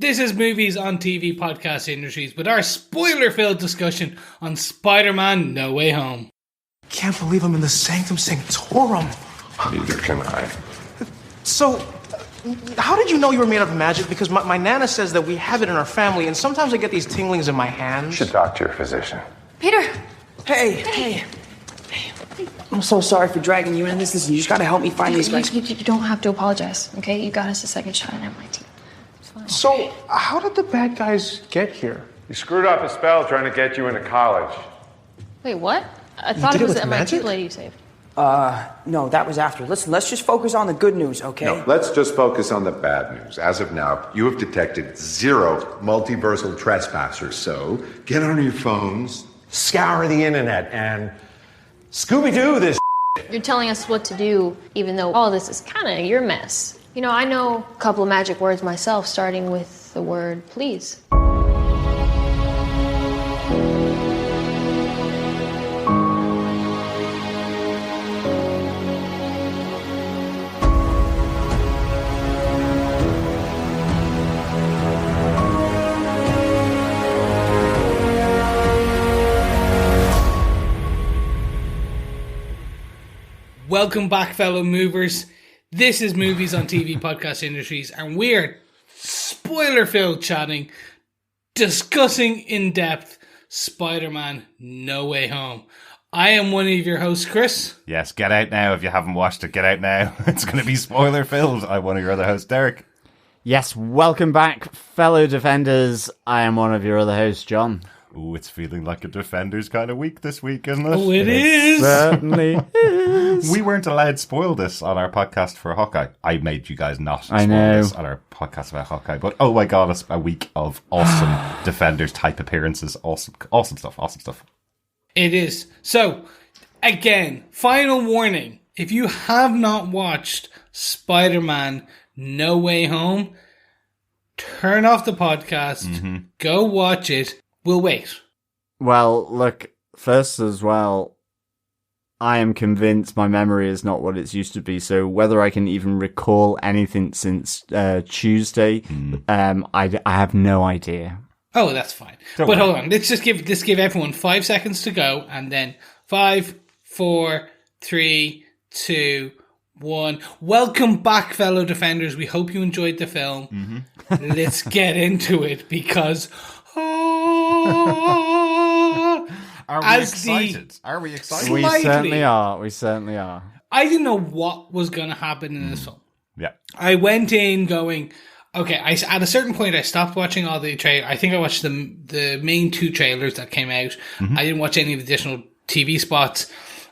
This is Movies on TV Podcast Industries with our spoiler-filled discussion on Spider-Man No Way Home. Can't believe I'm in the Sanctum Sanctorum. Neither can I. So, how did you know you were made of magic? Because my Nana says that we have it in our family, and sometimes I get these tinglings in my hands. You should talk to your physician. Peter! Hey. I'm so sorry for dragging you into this. Listen, you just gotta help me find these guys. You don't have to apologize, okay? You got us a second shot at MIT. It's fine. So, how did the bad guys get here? You screwed up a spell trying to get you into college. Wait, what? I thought did it it was with the MIT magic? lady you saved. No, that was after. Listen, let's just focus on the good news, okay? No, let's just focus on the bad news. As of now, you have detected 0 multiversal trespassers. So, get on your phones, scour the internet, and Scooby-Doo this. You're telling us what to do, even though all this is kind of your mess. You know, I know a couple of magic words myself, starting with the word please. Welcome back, fellow movers. This is Movies on TV Podcast Industries, and we're spoiler-filled chatting, discussing in depth Spider-Man No Way Home. I am one of your hosts, Chris. Yes, get out now if you haven't watched it. Get out now. It's going to be spoiler-filled. I'm one of your other hosts, Derek. Yes, welcome back, fellow defenders. I am one of your other hosts, John. Ooh, it's feeling like a Defenders kind of week this week, isn't it? Oh, it is. Certainly is. We weren't allowed to spoil this on our podcast for Hawkeye. I made you guys not spoil this on our podcast about Hawkeye. But oh my god, it's a week of awesome Defenders type appearances. Awesome stuff. It is. So, again, final warning. If you have not watched Spider-Man No Way Home, turn off the podcast, go watch it. We'll wait. Well, look, first as well, I am convinced my memory is not what it's used to be, so whether I can even recall anything since Tuesday, I have no idea. Oh, that's fine. But hold on, let's give everyone 5 seconds to go, and then 5, 4, 3, 2, 1. Welcome back, fellow defenders. We hope you enjoyed the film. Let's get into it, because Are we excited? We Slightly. certainly are. I didn't know what was going to happen in this film. Yeah. I went in going, okay, at a certain point I stopped watching all the trailers. I think I watched the main 2 trailers that came out. I didn't watch any of the additional TV spots.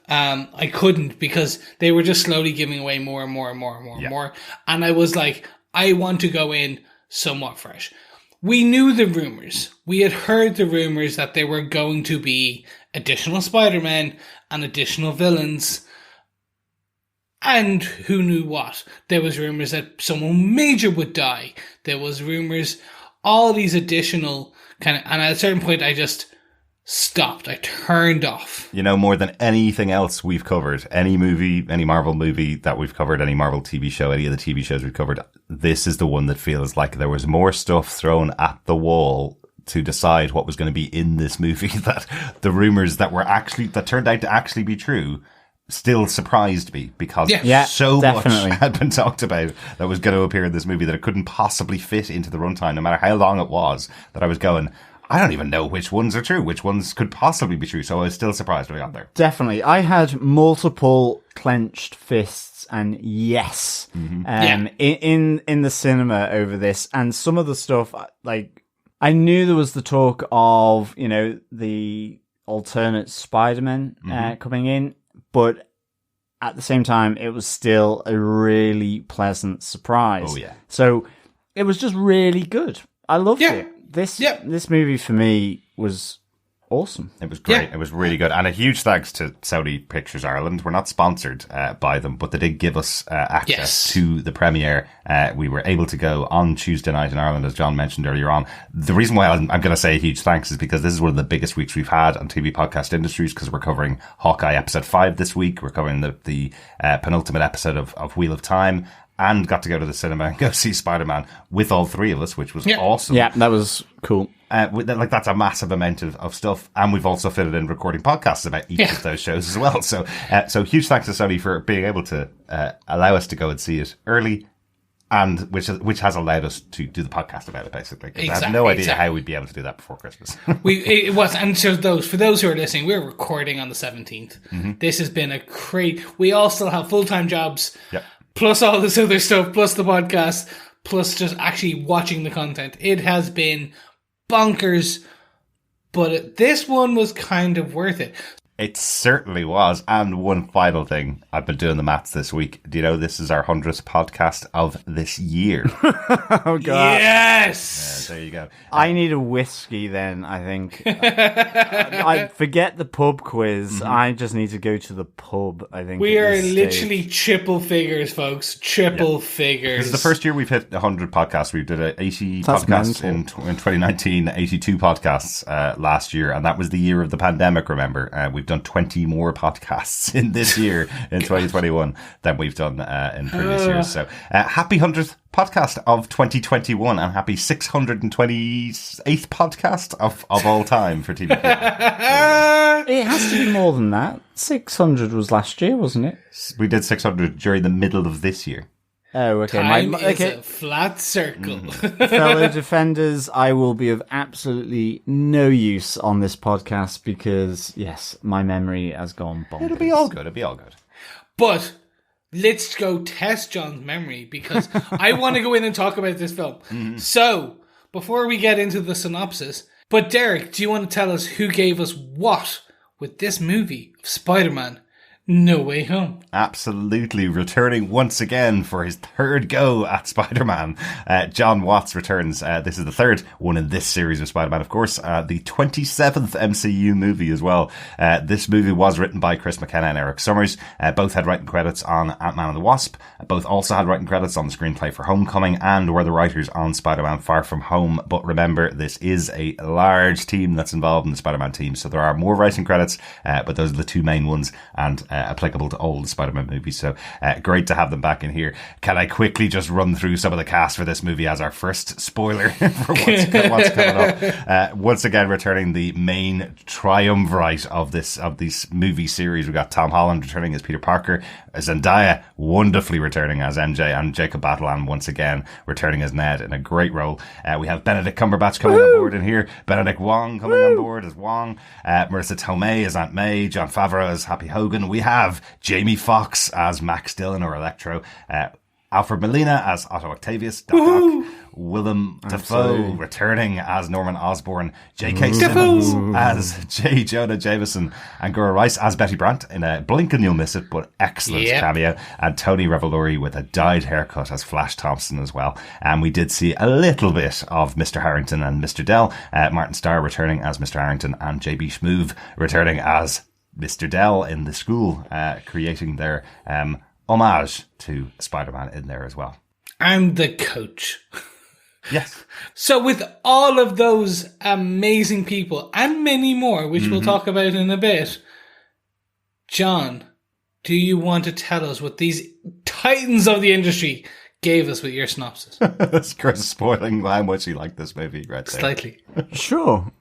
I couldn't because they were just slowly giving away more and more. And I was like, I want to go in somewhat fresh. We knew the rumors. We had heard the rumors that there were going to be additional Spider-Men and additional villains. And who knew what? There was rumors that someone major would die. There was rumors, all these additional and at a certain point I just stopped. I turned off. You know, more than anything else we've covered, any movie, any Marvel movie that we've covered, any Marvel TV show, any of the TV shows we've covered, this is the one that feels like there was more stuff thrown at the wall to decide what was going to be in this movie, that the rumors that turned out to actually be true still surprised me, because so definitely. much had been talked about that was going to appear in this movie that it couldn't possibly fit into the runtime, no matter how long it was, that I was going, I don't even know which ones are true, which ones could possibly be true. So I was still surprised when I got there. Definitely. I had multiple clenched fists and yes, in the cinema over this. And some of the stuff, like, I knew there was the talk of, you know, the alternate Spider-Man coming in, but at the same time, it was still a really pleasant surprise. Oh, yeah. So it was just really good. I loved it. This movie for me was awesome. It was great. It was really good. And a huge thanks to Sony Pictures Ireland. We're not sponsored by them, but they did give us access to the premiere. We were able to go on Tuesday night in Ireland, as John mentioned earlier on. The reason why I'm going to say a huge thanks is because this is one of the biggest weeks we've had on TV Podcast Industries, because we're covering Hawkeye episode 5 this week. We're covering the penultimate episode of Wheel of Time. and got to go to the cinema and go see Spider-Man with all three of us, which was awesome. Yeah, that was cool. That's a massive amount of stuff, and we've also fitted in recording podcasts about each of those shows as well. So huge thanks to Sony for being able to allow us to go and see it early, and which has allowed us to do the podcast about it, basically. I had no idea how we'd be able to do that before Christmas. And so for those who are listening, we're recording on the 17th. Mm-hmm. This has been we all still have full-time jobs, plus all this other stuff, plus the podcast, plus just actually watching the content. It has been bonkers, but this one was kind of worth it. It certainly was. And one final thing, I've been doing the maths this week. Do you know this is our 100th podcast of this year? Oh, God. Yes! Yeah, there you go. I need a whiskey then, I think. I forget the pub quiz. Mm-hmm. I just need to go to the pub, I think. We are literally triple figures, folks. Triple figures. This is the first year we've hit 100 podcasts. We did 80 podcasts in 2019, 82 podcasts last year. And that was the year of the pandemic, remember? We've done 20 more podcasts in this year, in 2021, than we've done in previous years. So happy 100th podcast of 2021 and happy 628th podcast of all time for TV. It has to be more than that. 600 was last year, wasn't it? We did 600 during the middle of this year. Oh, okay. Time is a flat circle. Fellow defenders, I will be of absolutely no use on this podcast because, yes, my memory has gone bonkers. It'll be all good. But let's go test John's memory because I want to go in and talk about this film. Mm-hmm. So, before we get into the synopsis, but Derek, do you want to tell us who gave us what with this movie of Spider-Man No Way Home? Absolutely. Returning once again for his third go at Spider-Man. John Watts returns. This is the third one in this series of Spider-Man, of course. The 27th MCU movie as well. This movie was written by Chris McKenna and Eric Summers. Both had writing credits on Ant-Man and the Wasp. Both also had writing credits on the screenplay for Homecoming and were the writers on Spider-Man Far From Home. But remember, this is a large team that's involved in the Spider-Man team. So there are more writing credits, but those are the two main ones and applicable to all the Spider-Man movies. So great to have them back in here. Can I quickly just run through some of the cast for this movie as our first spoiler for what's coming up? Once again, returning the main triumvirate of this movie series. We got Tom Holland returning as Peter Parker, Zendaya wonderfully returning as MJ, and Jacob Batalon once again returning as Ned in a great role. We have Benedict Cumberbatch coming on board in here. Benedict Wong coming on board as Wong. Marissa Tomei as Aunt May. John Favreau as Happy Hogan. We have Jamie Foxx as Max Dillon or Electro. Alfred Molina as Otto Octavius. Doc Ock. Willem Dafoe returning as Norman Osborn. J.K. Simmons as J. Jonah Jameson. And Gura Rice as Betty Brant in a blink and you'll miss it, but excellent cameo. And Tony Revolori with a dyed haircut as Flash Thompson as well. And we did see a little bit of Mr. Harrington and Mr. Dell. Martin Starr returning as Mr. Harrington and J.B. Schmoove returning as Mr. Dell in the school, creating their homage to Spider-Man in there as well. And the coach. Yes. So with all of those amazing people and many more, which we'll talk about in a bit, John, do you want to tell us what these titans of the industry gave us with your synopsis? That's Chris spoiling how much he liked this movie right there. Slightly. Sure.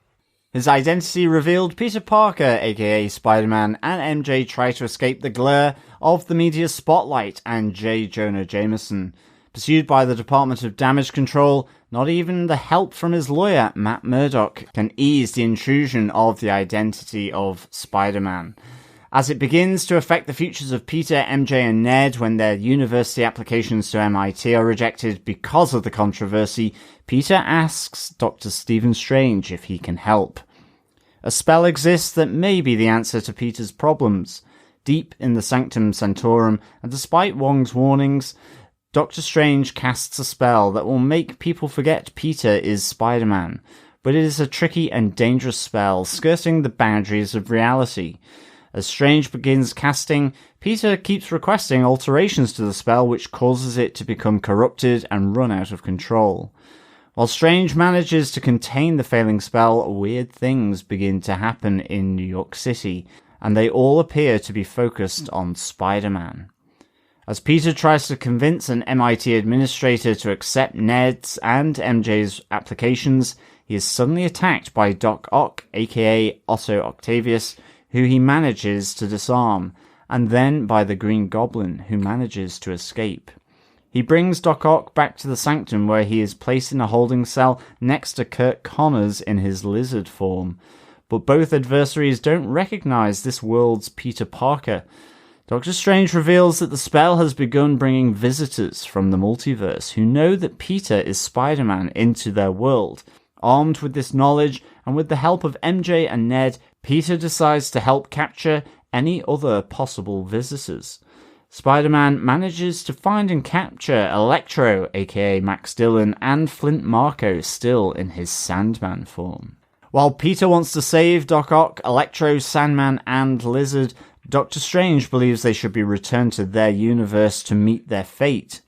His identity revealed, Peter Parker, aka Spider-Man, and MJ try to escape the glare of the media's spotlight, and J. Jonah Jameson. Pursued by the Department of Damage Control, not even the help from his lawyer, Matt Murdock, can ease the intrusion of the identity of Spider-Man. As it begins to affect the futures of Peter, MJ, and Ned when their university applications to MIT are rejected because of the controversy, Peter asks Dr. Stephen Strange if he can help. A spell exists that may be the answer to Peter's problems. Deep in the Sanctum Sanctorum, and despite Wong's warnings, Doctor Strange casts a spell that will make people forget Peter is Spider-Man. But it is a tricky and dangerous spell, skirting the boundaries of reality. As Strange begins casting, Peter keeps requesting alterations to the spell, which causes it to become corrupted and run out of control. While Strange manages to contain the failing spell, weird things begin to happen in New York City, and they all appear to be focused on Spider-Man. As Peter tries to convince an MIT administrator to accept Ned's and MJ's applications, he is suddenly attacked by Doc Ock, aka Otto Octavius, who he manages to disarm, and then by the Green Goblin, who manages to escape. He brings Doc Ock back to the Sanctum, where he is placed in a holding cell next to Kirk Connors in his lizard form. But both adversaries don't recognize this world's Peter Parker. Doctor Strange reveals that the spell has begun bringing visitors from the multiverse who know that Peter is Spider-Man into their world. Armed with this knowledge, and with the help of MJ and Ned, Peter decides to help capture any other possible visitors. Spider-Man manages to find and capture Electro, aka Max Dillon, and Flint Marko, still in his Sandman form. While Peter wants to save Doc Ock, Electro, Sandman, and Lizard, Doctor Strange believes they should be returned to their universe to meet their fate.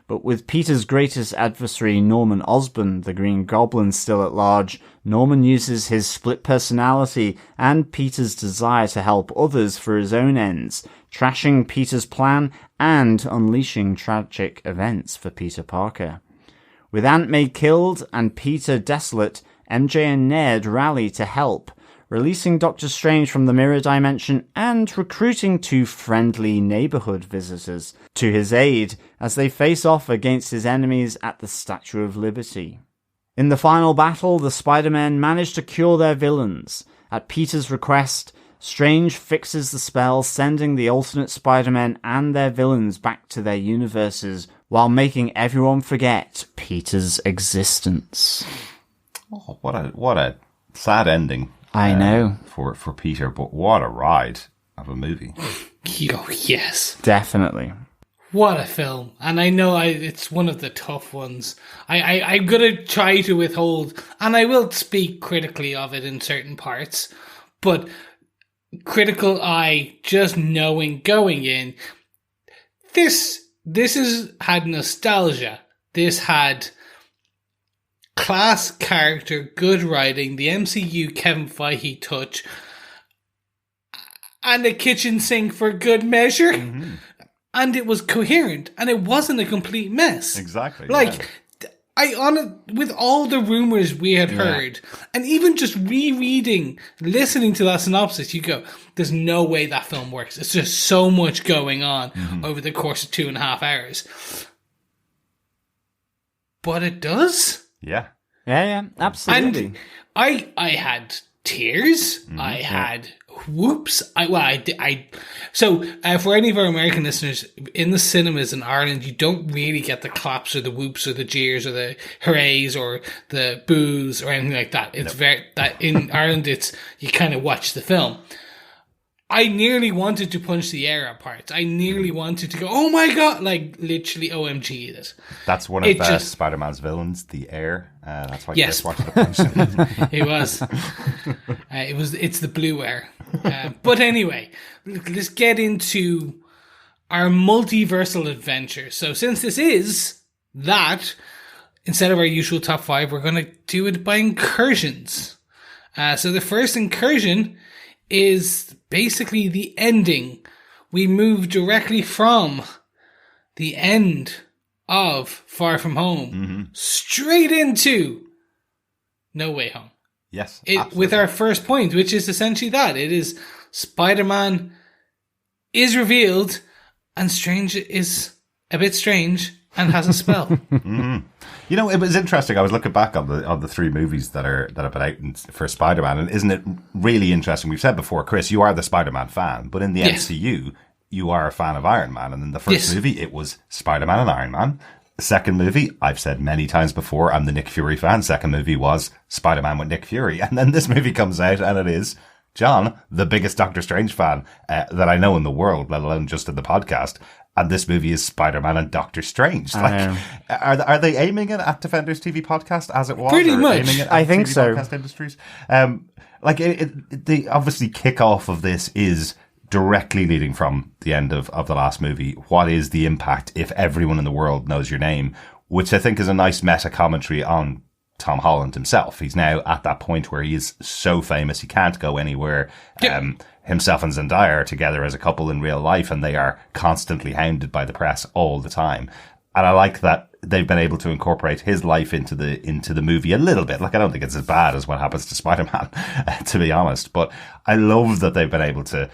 But with Peter's greatest adversary, Norman Osborn, the Green Goblin, still at large, Norman uses his split personality and Peter's desire to help others for his own ends, trashing Peter's plan and unleashing tragic events for Peter Parker. With Aunt May killed and Peter desolate, MJ and Ned rally to help, releasing Doctor Strange from the mirror dimension and recruiting 2 friendly neighborhood visitors to his aid as they face off against his enemies at the Statue of Liberty. In the final battle, the Spider-Men manage to cure their villains. At Peter's request, Strange fixes the spell, sending the alternate Spider-Men and their villains back to their universes while making everyone forget Peter's existence. Oh, what a sad ending. I know. For Peter, but what a ride of a movie. Oh, yes. Definitely. What a film. And I know it's one of the tough ones. I'm going to try to withhold, and I will speak critically of it in certain parts, but critical eye, just knowing, going in, this had nostalgia. This had class character, good writing, the MCU Kevin Feige touch, and a kitchen sink for good measure. Mm-hmm. And it was coherent, and it wasn't a complete mess. Exactly. With all the rumors we had heard, and even just rereading, listening to that synopsis, you go, there's no way that film works. It's just so much going on over the course of 2.5 hours. But it does. Yeah. Yeah, absolutely. And I had tears. I had whoops. So for any of our American listeners, in the cinemas in Ireland, you don't really get the claps or the whoops or the jeers or the hoorays or the boos or anything like that. It's in Ireland, you kind of watch the film. I nearly wanted to punch the air at parts. I nearly wanted to go, oh my god, like literally OMG it. That's one of Spider-Man's villains, the air. That's why Chris wanted to punch him. It was. It's the blue air. But anyway, let's get into our multiversal adventure. So since this is that, instead of our usual top 5, we're going to do it by incursions. So the first incursion is basically the ending. We move directly from the end of Far From Home straight into No Way Home. Yes, with our first point, which is essentially that. It is Spider-Man is revealed and Strange is a bit strange and has a spell. You know, it was interesting. I was looking back on the 3 movies that have been out for Spider-Man, and isn't it really interesting? We've said before, Chris, you are the Spider-Man fan, but in the MCU, you are a fan of Iron Man. And in the first movie, it was Spider-Man and Iron Man. The second movie, I've said many times before, I'm the Nick Fury fan. Second movie was Spider-Man with Nick Fury. And then this movie comes out, and it is John, the biggest Doctor Strange fan that I know in the world, let alone just in the podcast. And this movie is Spider-Man and Doctor Strange. Like, are they aiming it at Defenders TV podcast as it was? Pretty much. Aiming it at I think TV so. Podcast industries? The obviously kickoff of this is directly leading from the end of the last movie. What is the impact if everyone in the world knows your name? Which I think is a nice meta commentary on Tom Holland himself. He's now at that point where he is so famous he can't go anywhere. Yep. himself and Zendaya are together as a couple in real life, and they are constantly hounded by the press all the time. And I like that they've been able to incorporate his life into the movie a little bit. Like, I don't think it's as bad as what happens to Spider-Man, to be honest. But I love that they've been able to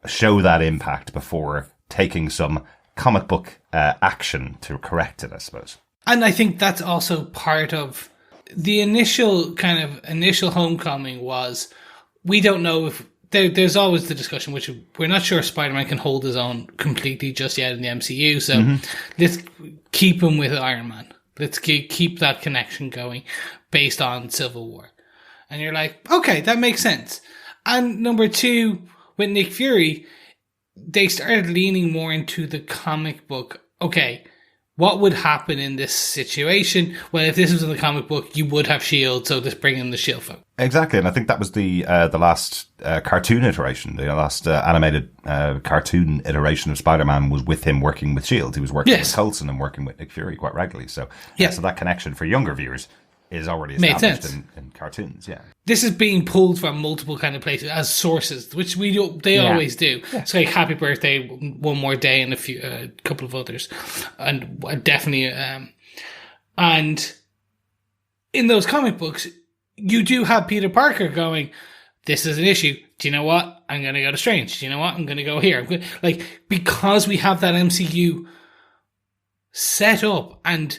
show that impact before taking some comic book action to correct it, I suppose. And I think that's also part of the initial homecoming was, we don't know if there's always the discussion, which we're not sure Spider-Man can hold his own completely just yet in the MCU. So let's keep him with Iron Man. Let's keep that connection going based on Civil War. And you're like, okay, that makes sense. And number two, with Nick Fury, they started leaning more into the comic book. Okay, what would happen in this situation? Well, if this was in the comic book, you would have S.H.I.E.L.D., so just bring in the S.H.I.E.L.D. folk. Exactly, and I think that was the last cartoon iteration, the last animated cartoon iteration of Spider-Man was with him working with S.H.I.E.L.D. He was working with Coulson and working with Nick Fury quite regularly. So, so that connection for younger viewers is already established in cartoons, This is being pulled from multiple kind of places as sources, which they always do. Yeah. So like Happy Birthday, One More Day, and a couple of others. And definitely, and in those comic books, you do have Peter Parker going, this is an issue. Do you know what? I'm going to go to Strange. Do you know what? I'm going to go here. Because we have that MCU set up, and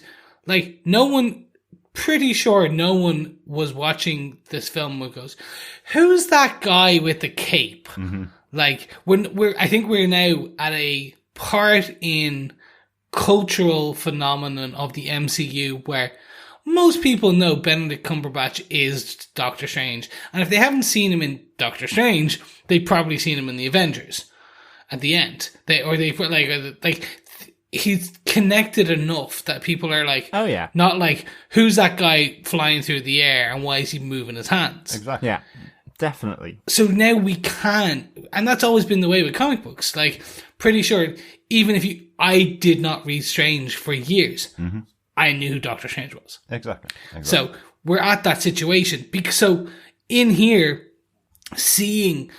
pretty sure no one was watching this film and goes, who's that guy with the cape? Mm-hmm. I think we're now at a part in cultural phenomenon of the MCU where most people know Benedict Cumberbatch is Doctor Strange. And if they haven't seen him in Doctor Strange, they've probably seen him in the Avengers at the end. He's connected enough that people are like, oh yeah, not like, who's that guy flying through the air and why is he moving his hands? Exactly. Yeah, definitely. So now we can, and that's always been the way with comic books. Like, pretty sure, even if I did not read Strange for years, I knew who Doctor Strange was. Exactly. So we're at that situation. So in here, seeing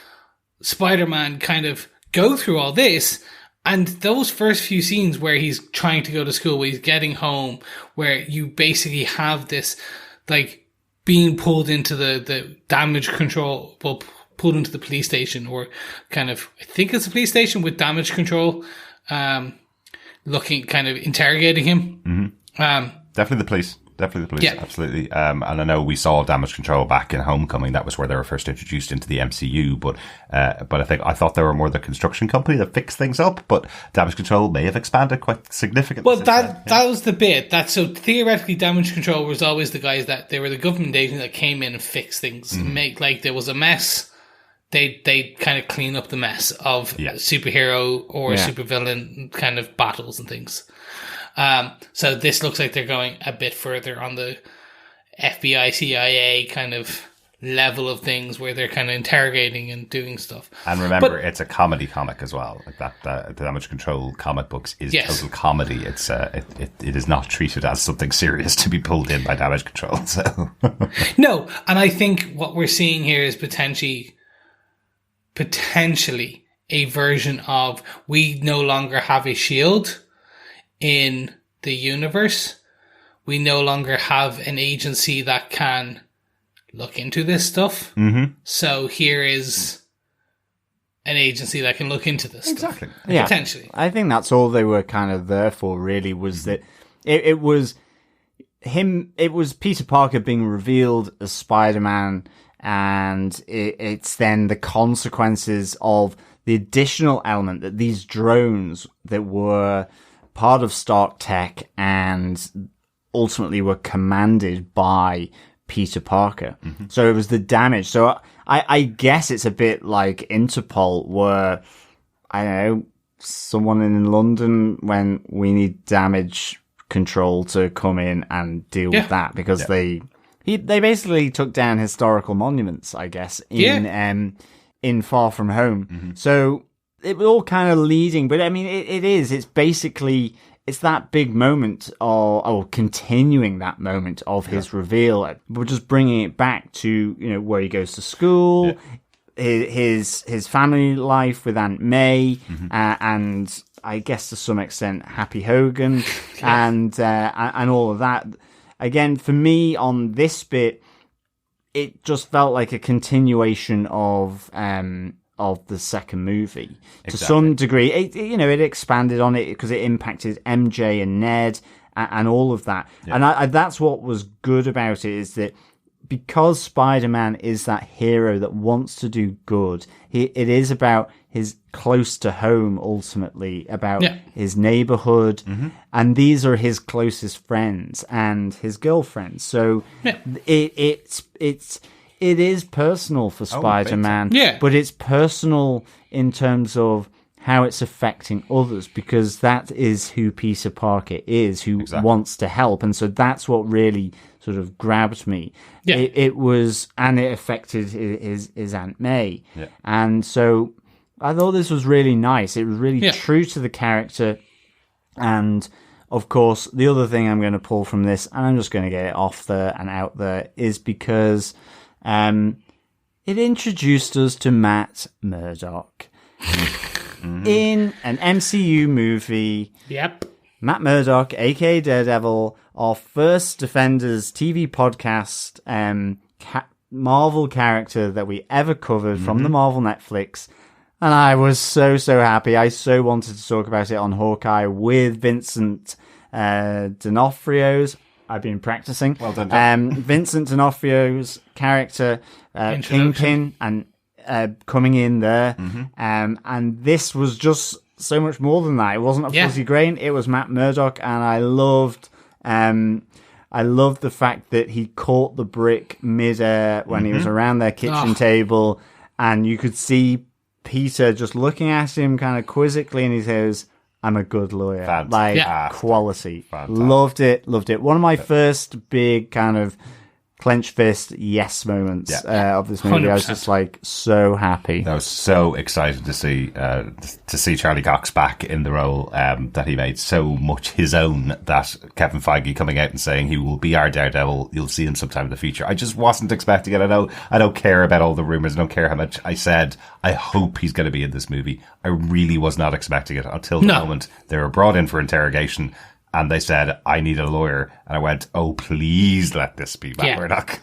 Spider-Man kind of go through all this, and those first few scenes where he's trying to go to school, where he's getting home, where you basically have this, being pulled into the damage control, pulled into the police station, or kind of, I think it's a police station with damage control, interrogating him. Definitely the police. Yeah. Absolutely. And I know we saw damage control back in Homecoming. That was where they were first introduced into the MCU. But I thought they were more the construction company that fixed things up. But damage control may have expanded quite significantly. Well, that was the bit. So theoretically, damage control was always the guys that they were the government agent that came in and fixed things, and make there was a mess. They kind of clean up the mess of superhero or supervillain kind of battles and things. So this looks like they're going a bit further on the FBI, CIA kind of level of things where they're kind of interrogating and doing stuff. And remember, it's a comedy comic as well. Like that, the Damage Control comic books is total comedy. It's it is not treated as something serious to be pulled in by Damage Control. So no, and I think what we're seeing here is potentially a version of, we no longer have a S.H.I.E.L.D. in the universe. We no longer have an agency that can look into this stuff. Mm-hmm. So here is an agency that can look into this stuff. Yeah. Potentially. I think that's all they were kind of there for, really, was that it was him, it was Peter Parker being revealed as Spider-Man, and it's then the consequences of the additional element that these drones that were part of Stark Tech and ultimately were commanded by Peter Parker. Mm-hmm. So it was the damage. So I guess it's a bit like Interpol, where, I don't know, someone in London, when we need damage control to come in and deal with that, because they basically took down historical monuments, I guess, in Far From Home. Mm-hmm. So it was all kind of leading, but I mean, it's basically, it's that big moment, or continuing that moment of his reveal. We're just bringing it back to, where he goes to school, his family life with Aunt May, and I guess to some extent Happy Hogan, and all of that. Again, for me on this bit, it just felt like a continuation of the second movie to some degree. It expanded on it because it impacted MJ and Ned and all of that. Yeah. And that's what was good about it, is that because Spider-Man is that hero that wants to do good, it is about his close to home, ultimately, about his neighborhood, and these are his closest friends and his girlfriend. So it is personal for Spider-Man, but it's personal in terms of how it's affecting others, because that is who Peter Parker is, who wants to help. And so that's what really sort of grabbed me. Yeah. It was, and it affected his Aunt May. Yeah. And so I thought this was really nice. It was really true to the character. And of course, the other thing I'm going to pull from this, and I'm just going to get it off there and out there, is because it introduced us to Matt Murdock. In an MCU movie. Yep. Matt Murdock, aka Daredevil, our first Defenders TV podcast, Marvel character that we ever covered from the Marvel Netflix. And I was so happy. I so wanted to talk about it on Hawkeye with Vincent D'Onofrio's. I've been practicing. Well done. Vincent D'Onofrio's character, Kingpin, and coming in there. And this was just so much more than that. It wasn't a fuzzy grain. It was Matt Murdock, and I loved the fact that he caught the brick midair when he was around their kitchen table, and you could see Peter just looking at him kind of quizzically, and he says, "I'm a good lawyer." Fantastic. Quality. Fantastic. Loved it. One of my first big kind of clench fist yes moments of this movie. 100%. I was just like so happy. I was so excited to see Charlie Cox back in the role that he made so much his own, that Kevin Feige coming out and saying he will be our Daredevil, you'll see him sometime in the future. I just wasn't expecting it. I don't care about all the rumors. I don't care how much I said I hope he's going to be in this movie. I really was not expecting it until the moment they were brought in for interrogation. And they said, I need a lawyer. And I went, oh, please let this be Matt Murdock.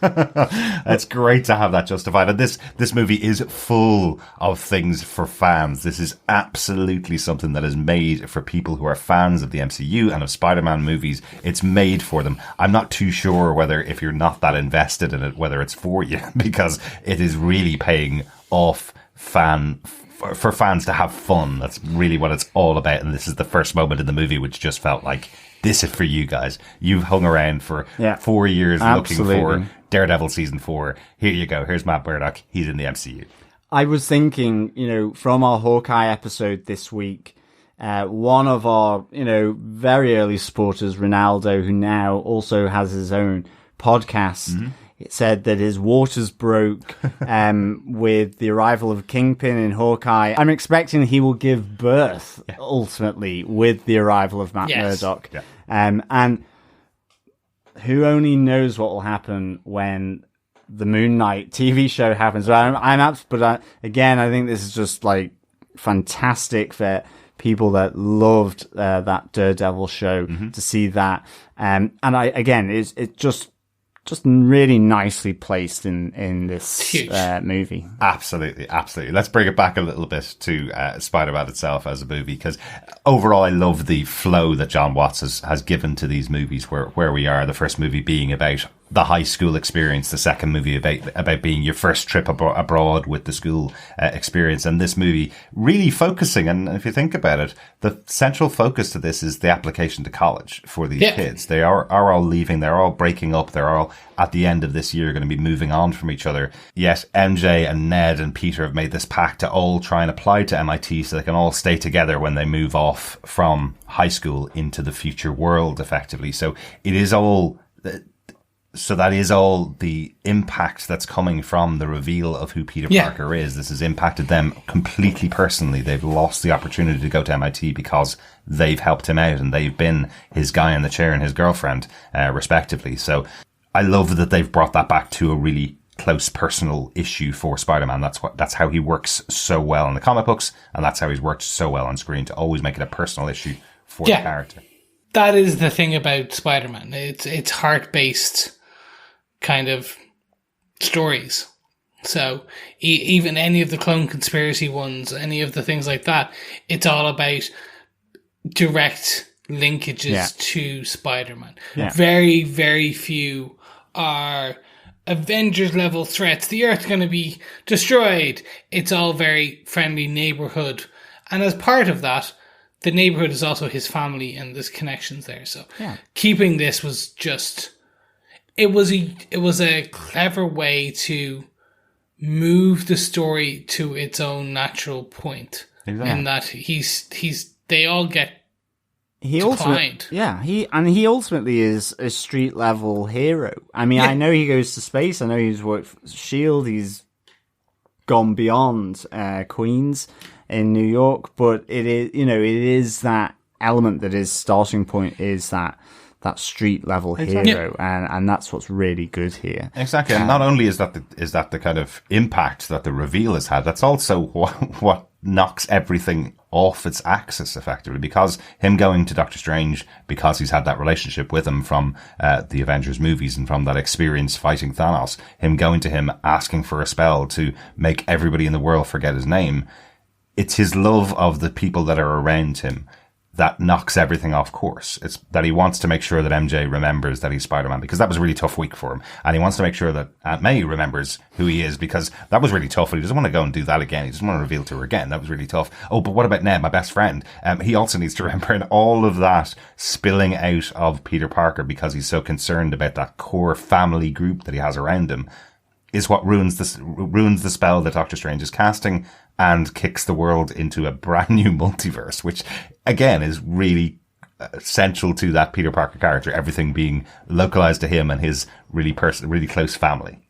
It's great to have that justified. And this movie is full of things for fans. This is absolutely something that is made for people who are fans of the MCU and of Spider-Man movies. It's made for them. I'm not too sure whether, if you're not that invested in it, whether it's for you, because it is really paying off for fans to have fun. That's really what it's all about. And this is the first moment in the movie which just felt like, this is for you guys. You've hung around for 4 years looking for Daredevil season 4. Here you go. Here's Matt Murdock. He's in the MCU. I was thinking, from our Hawkeye episode this week, one of our, very early supporters, Ronaldo, who now also has his own podcast, it said that his waters broke with the arrival of Kingpin in Hawkeye. I'm expecting he will give birth, ultimately, with the arrival of Matt Murdock. Yeah. And who only knows what will happen when the Moon Knight TV show happens. But again, I think this is just like fantastic for people that loved that Daredevil show to see that. And it's just really nicely placed in this movie. Absolutely. Let's bring it back a little bit to Spider-Man itself as a movie, because overall I love the flow that John Watts has given to these movies, where we are, the first movie being about the high school experience, the second movie about being your first trip abroad with the school experience, and this movie really focusing, and if you think about it, the central focus to this is the application to college for these kids. They are all leaving, they're all breaking up, they're all at the end of this year going to be moving on from each other. Yet MJ and Ned and Peter have made this pact to all try and apply to MIT so they can all stay together when they move off from high school into the future world, effectively. So it is all... So that is all the impact that's coming from the reveal of who Peter Parker is. This has impacted them completely personally. They've lost the opportunity to go to MIT because they've helped him out and they've been his guy in the chair and his girlfriend, respectively. So I love that they've brought that back to a really close personal issue for Spider-Man. That's how he works so well in the comic books, and that's how he's worked so well on screen, to always make it a personal issue for the character. That is the thing about Spider-Man. It's heart-based kind of stories. So even any of the clone conspiracy ones, any of the things like that, it's all about direct linkages to Spider-Man. Yeah. Very, very few are Avengers level threats. The Earth's going to be destroyed. It's all very friendly neighborhood. And as part of that, the neighborhood is also his family and there's connections there. So keeping this was just, it was a clever way to move the story to its own natural point. Exactly. In that they all get he ultimately is a street level hero. I mean, I know he goes to space. I know he's worked for S.H.I.E.L.D. He's gone beyond Queens in New York, but it is that element that his starting point is that street level hero, and that's what's really good here. Exactly, and not only is that the kind of impact that the reveal has had, that's also what knocks everything off its axis effectively, because him going to Doctor Strange, because he's had that relationship with him from the Avengers movies and from that experience fighting Thanos, him going to him asking for a spell to make everybody in the world forget his name. It's his love of the people that are around him that knocks everything off course. It's that he wants to make sure that MJ remembers that he's Spider-Man, because that was a really tough week for him. And he wants to make sure that Aunt May remembers who he is, because that was really tough. And he doesn't want to go and do that again. He doesn't want to reveal to her again. That was really tough. Oh, but what about Ned, my best friend? He also needs to remember, and all of that spilling out of Peter Parker because he's so concerned about that core family group that he has around him is what ruins the spell that Doctor Strange is casting and kicks the world into a brand new multiverse, which again is really central to that Peter Parker character, everything being localized to him and his really close family.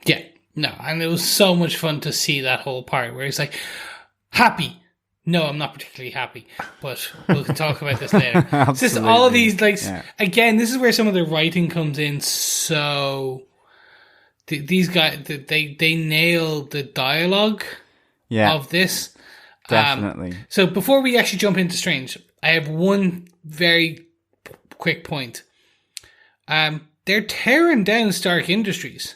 Yeah, no, and it was so much fun to see that whole part where he's like, happy. No, I'm not particularly happy, but we'll talk about this later. It's just all of these, again, this is where some of the writing comes in. So these guys, they nail the dialogue of this. Definitely. So before we actually jump into Strange, I have one very quick point. They're tearing down Stark Industries.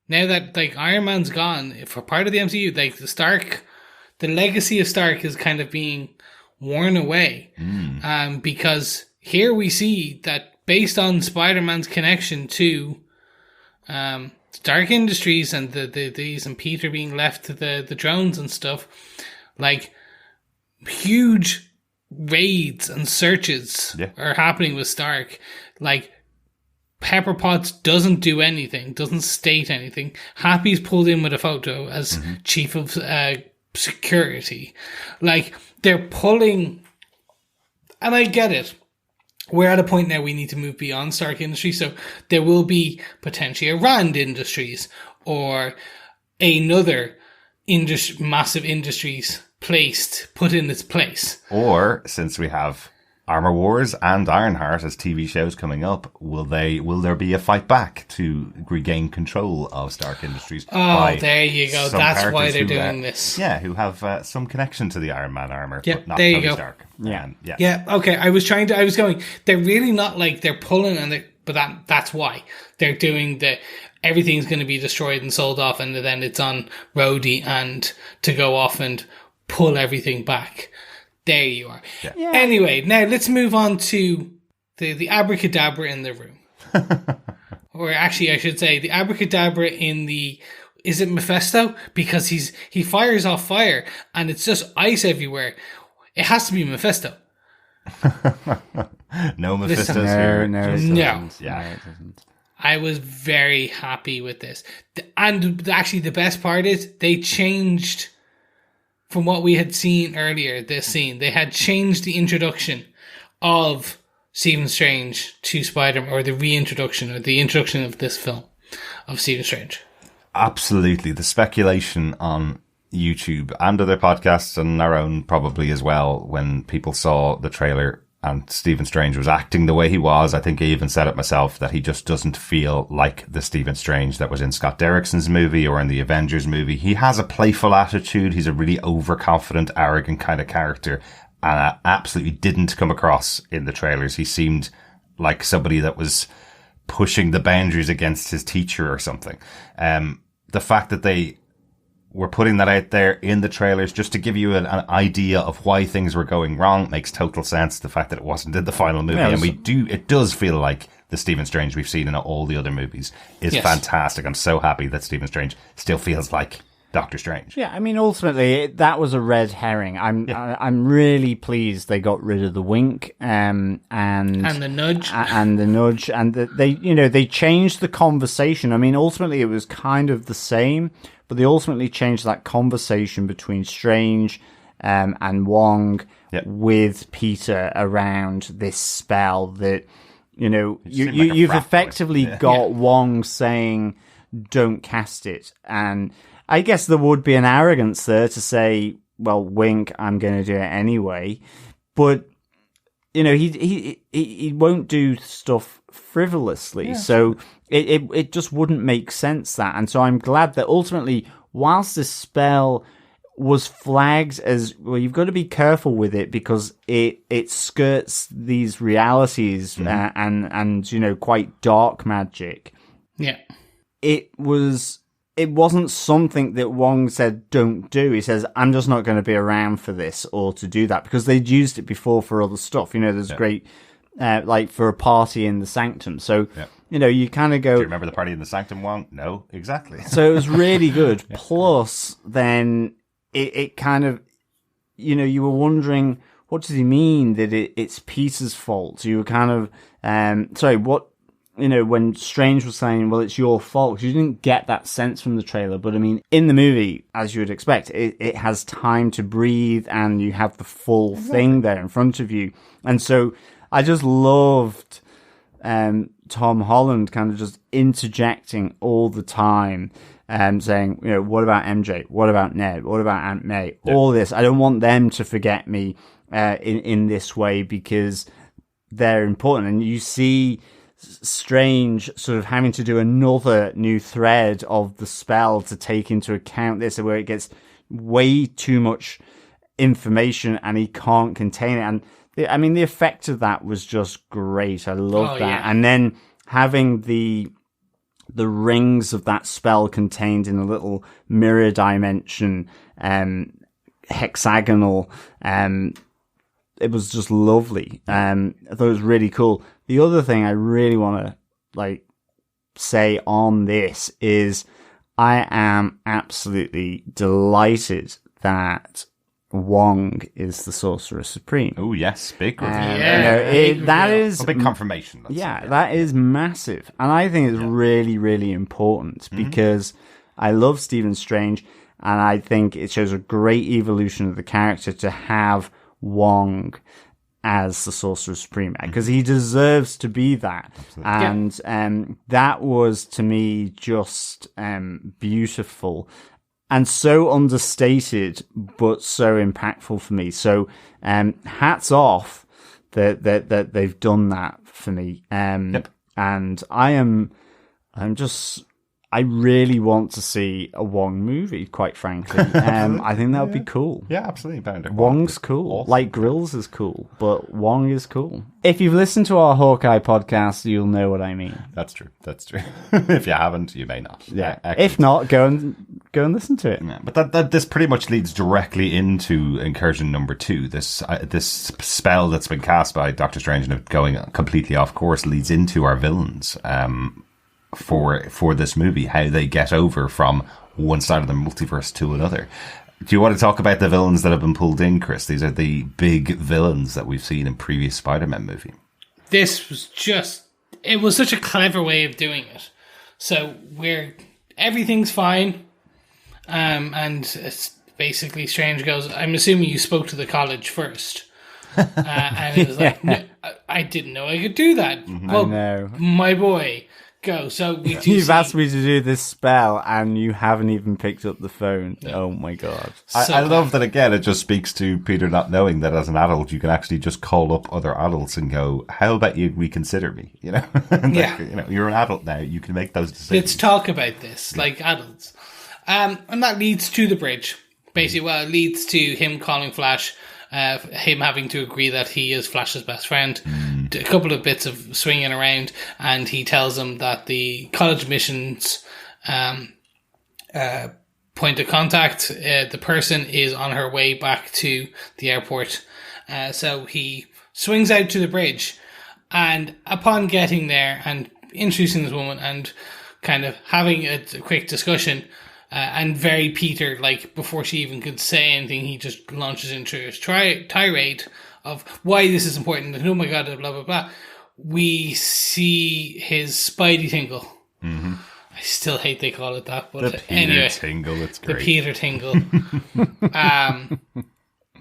Now that Iron Man's gone, for part of the MCU, the legacy of Stark is kind of being worn away. Because here we see that based on Spider-Man's connection to Stark Industries and these and Peter being left to the drones and stuff, huge raids and searches are happening with Stark. Pepper Potts doesn't do anything, doesn't state anything. Happy's pulled in with a photo as chief of security. They're pulling, and I get it. We're at a point now we need to move beyond Stark Industries, so there will be potentially a Rand Industries or another massive industries put in its place. Or, since we have Armor Wars and Ironheart as TV shows coming up, will there be a fight back to regain control of Stark Industries? Oh, there you go. That's why they're doing this. Yeah, who have some connection to the Iron Man armor, but not there you Tony go. Stark. Yeah. Okay. I was going. They're really not they're pulling, but that's why they're doing everything's going to be destroyed and sold off, and then it's on Rhodey and to go off and pull everything back. There you are. Yeah. Anyway, now let's move on to the abracadabra in the room. Or actually, I should say the abracadabra in the... Is it Mephisto? Because he fires off fire and it's just ice everywhere. It has to be Mephisto. No Mephisto's here. No. Yeah. It doesn't. I was very happy with this. And actually, the best part is they changed... From what we had seen earlier, this scene, they had changed the introduction of Stephen Strange to Spider-Man, or the reintroduction, or the introduction of this film of Stephen Strange. Absolutely. The speculation on YouTube and other podcasts and our own probably as well, when people saw the trailer and Stephen Strange was acting the way he was. I think I even said it myself that he just doesn't feel like the Stephen Strange that was in Scott Derrickson's movie or in the Avengers movie. He has a playful attitude. He's a really overconfident, arrogant kind of character, and I absolutely didn't come across in the trailers. He seemed like somebody that was pushing the boundaries against his teacher or something. The fact that they were putting that out there in the trailers just to give you an idea of why things were going wrong makes total sense. The fact that it wasn't in the final movie, and it does feel like the Stephen Strange we've seen in all the other movies is fantastic. I'm so happy that Stephen Strange still feels like Doctor Strange. Yeah, I mean, ultimately, that was a red herring. I'm really pleased they got rid of the wink, and the nudge, and they changed the conversation. I mean, ultimately, it was kind of the same, but they ultimately changed that conversation between Strange and Wong with Peter around this spell that, you've effectively got Wong saying, don't cast it. And I guess there would be an arrogance there to say, well, wink, I'm going to do it anyway. But, he won't do stuff frivolously. Yeah. So it just wouldn't make sense that. And so I'm glad that ultimately, whilst this spell was flagged as, well, you've got to be careful with it because it skirts these realities and quite dark magic. Yeah. It wasn't something that Wong said don't do. He says, I'm just not going to be around for this or to do that, because they'd used it before for other stuff. There's great, like for a party in the Sanctum. So, you kind of go... Do you remember the party in the Sanctum, Wong? No, exactly. So it was really good. Plus, then it kind of, you were wondering, what does he mean that it's Peter's fault? So you were kind of, when Strange was saying, well, it's your fault, you didn't get that sense from the trailer. But I mean, in the movie, as you would expect, it has time to breathe and you have the full thing there in front of you. And so I just loved Tom Holland kind of just interjecting all the time and saying, what about MJ? What about Ned? What about Aunt May? Yep. All this. I don't want them to forget me in this way because they're important. And you see Strange sort of having to do another new thread of the spell to take into account this, where it gets way too much information and he can't contain it. And the effect of that was just great. I love that. Yeah. And then having the rings of that spell contained in a little mirror dimension, hexagonal, it was just lovely. I thought it was really cool. The other thing I really want to say on this is I am absolutely delighted that Wong is the Sorcerer Supreme. Oh yes, big reveal. That is a big confirmation. That is massive, and I think it's really, really important because I love Stephen Strange, and I think it shows a great evolution of the character to have Wong as the Sorcerer Supreme, because he deserves to be that. Absolutely. And that was, to me, just beautiful and so understated, but so impactful for me. So hats off that they've done that for me. And I really want to see a Wong movie, quite frankly. I think that would be cool. Yeah, absolutely. Wong's cool. Awesome. Like Grills is cool, but Wong is cool. If you've listened to our Hawkeye podcast, you'll know what I mean. That's true. If you haven't, you may not. Yeah. If not, go and listen to it. Yeah, but this pretty much leads directly into incursion number 2. This spell that's been cast by Doctor Strange and going completely off course leads into our villains. For this movie, how they get over from one side of the multiverse to another. Do you want to talk about the villains that have been pulled in, Chris? These are the big villains that we've seen in previous Spider-Man movie. This was it was such a clever way of doing it. So where everything's fine, and it's basically Strange goes, I'm assuming you spoke to the college first. And it was like, no, I didn't know I could do that. I know. My boy, go. So we do You've see- asked me to do this spell and you haven't even picked up the phone. Oh my god. I love that again. It just speaks to Peter not knowing that as an adult you can actually just call up other adults and go, "How about you reconsider me?" You know, Yeah. You know, you're an adult now. You can make those decisions. Let's talk about this like adults. And that leads to the bridge. Basically, well, it leads to him calling Flash, him having to agree that he is Flash's best friend. A couple of bits of swinging around, and he tells him that the college missions point of contact, the person is on her way back to the airport. So he swings out to the bridge, and upon getting there and introducing this woman and kind of having a quick discussion, and very Peter, like, before she even could say anything, he just launches into his tirade of why this is important, and oh my god, blah, blah, blah. We see his Spidey tingle. Mm-hmm. I still hate they call it that, but the Peter anyway. tingle, it's great. The Peter tingle.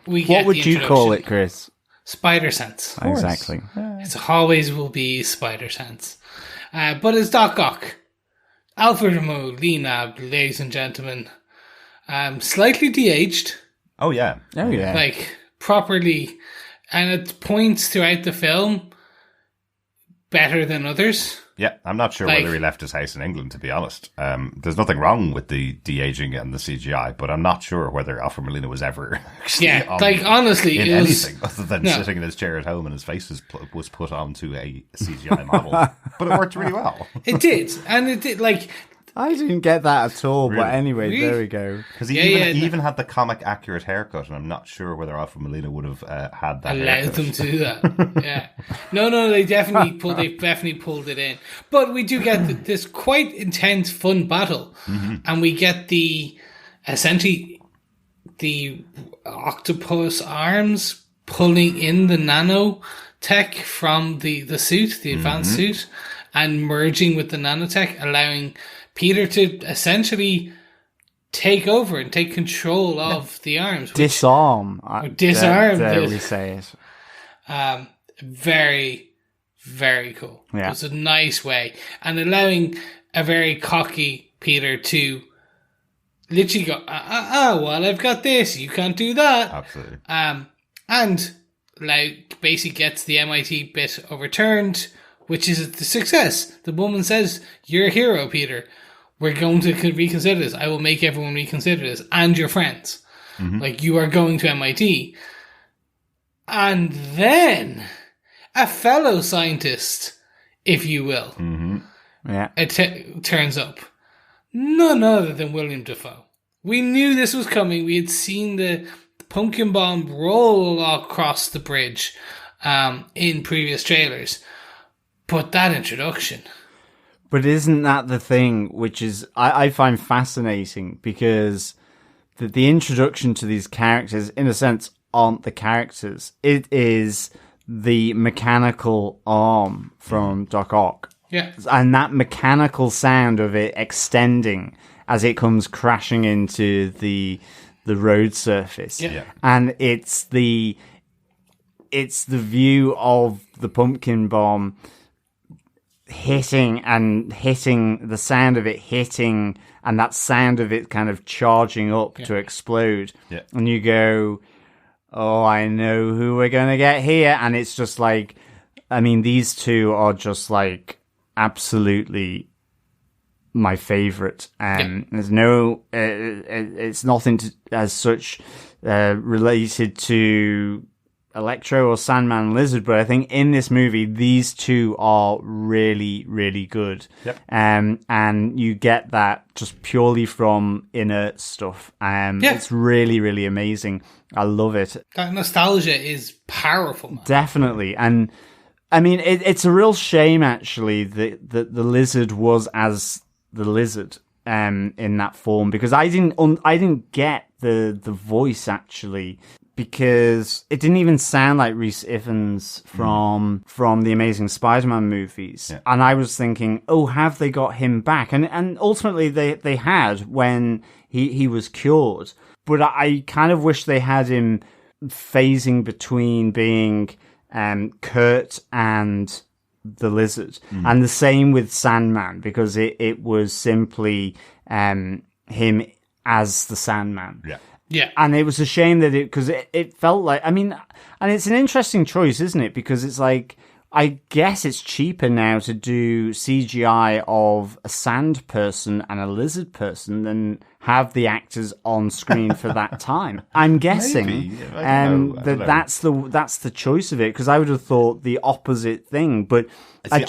What would you call it, Chris? Spider sense. Exactly. It always will be Spider sense. But it's Doc Ock. Alfred Molina, ladies and gentlemen. Slightly de-aged. Oh yeah. Oh yeah. Like, properly. And at points throughout the film, better than others. Yeah, I'm not sure whether he left his house in England, to be honest. There's nothing wrong with the de-aging and the CGI, but I'm not sure whether Alfred Molina was ever actually honestly, in it was, anything other than sitting in his chair at home and his face was put onto a CGI model. But it worked really well. It did. And it did, like... I didn't get that at all, Really? but anyway, Really? there we go. Because he even had the comic accurate haircut, and I'm not sure whether Alfred Molina would have had that allowed haircut. them to do that. Yeah. No, they definitely pulled it in. But we do get this quite intense, fun battle. Mm-hmm. And we get essentially the octopus arms pulling in the nanotech from the suit, the advanced suit, and merging with the nanotech, allowing Peter to essentially take over and take control of the arms. Disarm. Disarm. There we say it. Very, very cool. Yeah. It's a nice way. And allowing a very cocky Peter to literally go, well, I've got this. You can't do that. Absolutely. And like basically gets the MIT bit overturned, which is a success. The woman says, "You're a hero, Peter. We're going to reconsider this. I will make everyone reconsider this, and your friends. Like, you are going to MIT." And then a fellow scientist, if you will, Yeah. turns up. None other than William Dafoe. We knew this was coming. We had seen the pumpkin bomb roll across the bridge in previous trailers. But that introduction... But isn't that the thing which is I find fascinating, because the introduction to these characters, in a sense, aren't the characters. It is the mechanical arm from Doc Ock. Yeah. And that mechanical sound of it extending as it comes crashing into the road surface. Yeah. And it's the view of the pumpkin bomb hitting, the sound of it hitting, and that sound of it kind of charging up to explode. Yeah. And you go, oh, I know who we're going to get here. And it's just like, I mean, these two are just like absolutely my favorite. There's no, it's nothing as such related to Electro or Sandman Lizard, but I think in this movie these two are really, really good. Yep. And you get that just purely from inert stuff. It's really, really amazing. I love it. That nostalgia is powerful, man. Definitely. And I mean, it's a real shame actually that the Lizard was as the Lizard in that form, because I didn't get the voice actually, because it didn't even sound like Rhys Ifans from the Amazing Spider-Man movies. Yeah. And I was thinking, oh, have they got him back? And ultimately they had when he was cured. But I kind of wish they had him phasing between being Kurt and the Lizard. And the same with Sandman, because it was simply him as the Sandman. Yeah. Yeah. And it was a shame that because it felt like, I mean, and it's an interesting choice, isn't it? Because it's like, I guess it's cheaper now to do CGI of a sand person and a lizard person than have the actors on screen for that time. I'm guessing that's the choice of it, because I would have thought the opposite thing. But I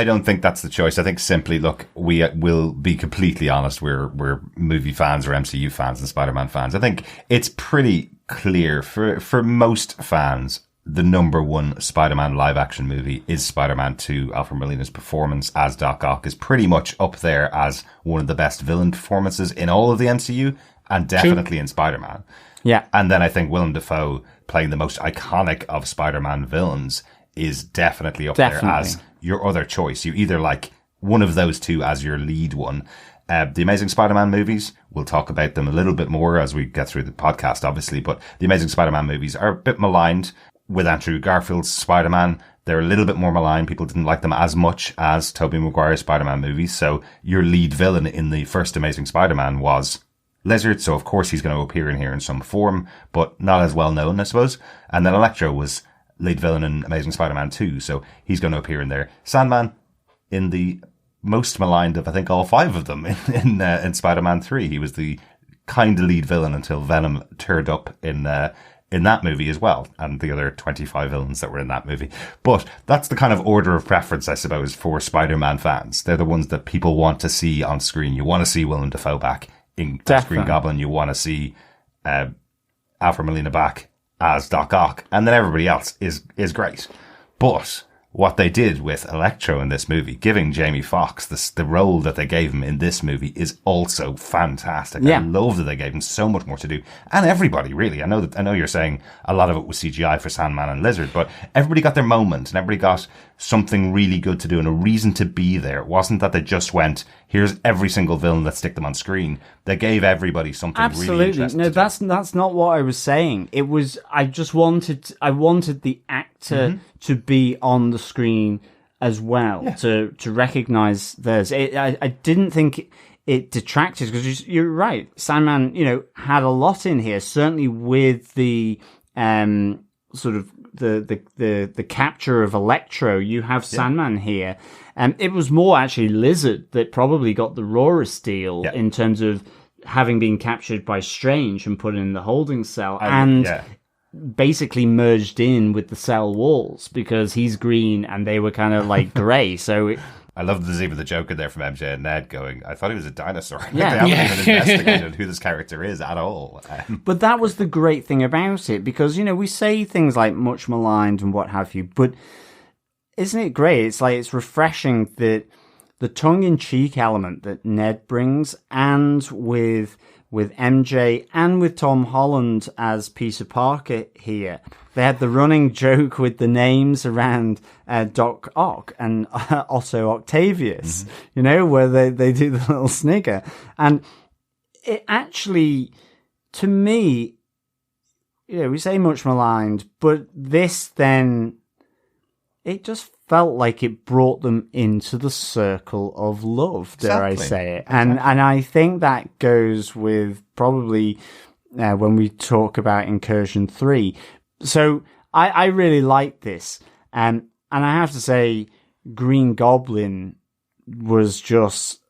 don't think that's the choice. I think simply, look, we will be completely honest. We're movie fans or MCU fans and Spider-Man fans. I think it's pretty clear for most fans. The number one Spider-Man live-action movie is Spider-Man 2. Alfred Molina's performance as Doc Ock is pretty much up there as one of the best villain performances in all of the MCU, and definitely in Spider-Man. Yeah. And then I think Willem Dafoe playing the most iconic of Spider-Man villains is definitely up there as your other choice. You either like one of those two as your lead one. The Amazing Spider-Man movies, we'll talk about them a little bit more as we get through the podcast, obviously, but the Amazing Spider-Man movies are a bit maligned. With Andrew Garfield's Spider-Man, they're a little bit more maligned. People didn't like them as much as Tobey Maguire's Spider-Man movies. So your lead villain in the first Amazing Spider-Man was Lizard. So of course he's going to appear in here in some form, but not as well known, I suppose. And then Electro was lead villain in Amazing Spider-Man 2. So he's going to appear in there. Sandman in the most maligned of, I think, all five of them in Spider-Man 3. He was the kind of lead villain until Venom turned up in that movie as well, and the other 25 villains that were in that movie. But that's the kind of order of preference, I suppose, for Spider-Man fans. They're the ones that people want to see on screen. You want to see Willem Dafoe back in Green Goblin. You want to see Alfred Molina back as Doc Ock. And then everybody else is great. But what they did with Electro in this movie, giving Jamie Foxx the role that they gave him in this movie, is also fantastic. Yeah. I love that they gave him so much more to do. And everybody, really. I know you're saying a lot of it was CGI for Sandman and Lizard, but everybody got their moment and everybody got something really good to do and a reason to be there. It wasn't that they just went, here's every single villain, let's stick them on screen. They gave everybody something really interesting. No, that's not what I was saying. It was, I wanted the actor to be on the screen as well, to recognize theirs. I didn't think it detracted, because you're right. Sandman, had a lot in here, certainly with the sort of the capture of Electro. You have Sandman here. It was more actually Lizard that probably got the rawest deal in terms of having been captured by Strange and put in the holding cell basically merged in with the cell walls, because he's green and they were kind of like grey. So I love there's even the joke in there from MJ and Ned going, I thought he was a dinosaur. Yeah. They haven't even investigated who this character is at all. But that was the great thing about it, because, we say things like much maligned and what have you, but isn't it great? It's like, it's refreshing that the tongue-in-cheek element that Ned brings, and with MJ and with Tom Holland as Peter Parker here. They had the running joke with the names around Doc Ock and Otto Octavius, where they do the little snigger. And it actually, to me, we say much maligned, but this then, it just felt like it brought them into the circle of love, dare I say it. And I think that goes with probably when we talk about Incursion 3. So I really like this. And I have to say, Green Goblin was just